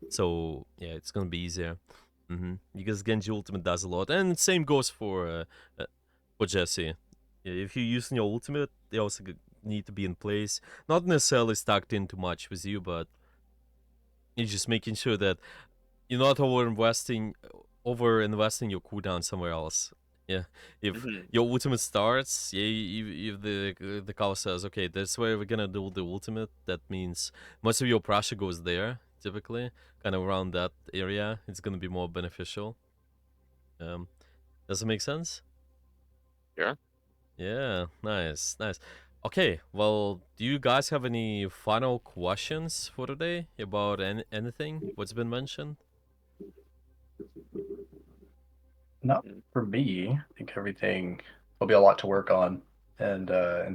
so. Yeah, it's gonna be easier. Because Genji ultimate does a lot, and same goes for Jesse. Yeah, if you're using your ultimate, they also need to be in place. Not necessarily stacked in too much with you, but you're just making sure that you're not over investing your cooldown somewhere else. Yeah, if Mhm. your ultimate starts, yeah, if the call says, okay, that's where we're gonna do the ultimate, that means most of your pressure goes there. Typically, kind of around that area, it's gonna be more beneficial. Does it make sense? Sure. Yeah, nice, nice. Okay, well, do you guys have any final questions for today about anything what's been mentioned? Not Mm. for me. I think everything will be a lot to work on and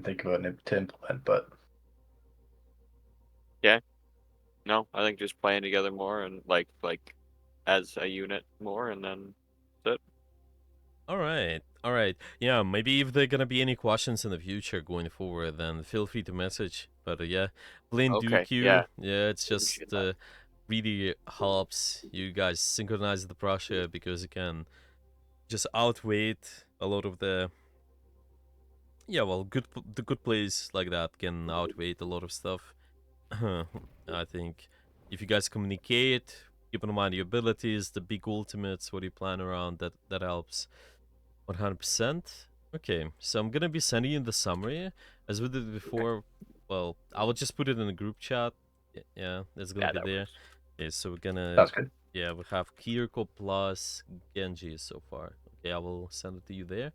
think about and to implement. But No, I think just playing together more and like as a unit more, and then that's it. All right, all right. Yeah, maybe if there gonna be any questions in the future going forward, then feel free to message. But yeah, playing Okay. Duoq, Yeah. yeah, it's Appreciate just that. really helps you guys synchronize the pressure because you can just outweight a lot of the the good plays like that can outweigh a lot of stuff. I think if you guys communicate, keep in mind your abilities, the big ultimates, what you plan around, that helps. 100%. Okay, so I'm gonna be sending you the summary as we did before. Well, I will just put it in the group chat. Yeah, it's gonna Yeah, be that there. works. Okay, so we're gonna, sounds good. yeah, we have Kiriko plus Genji so far. Okay, I will send it to you there.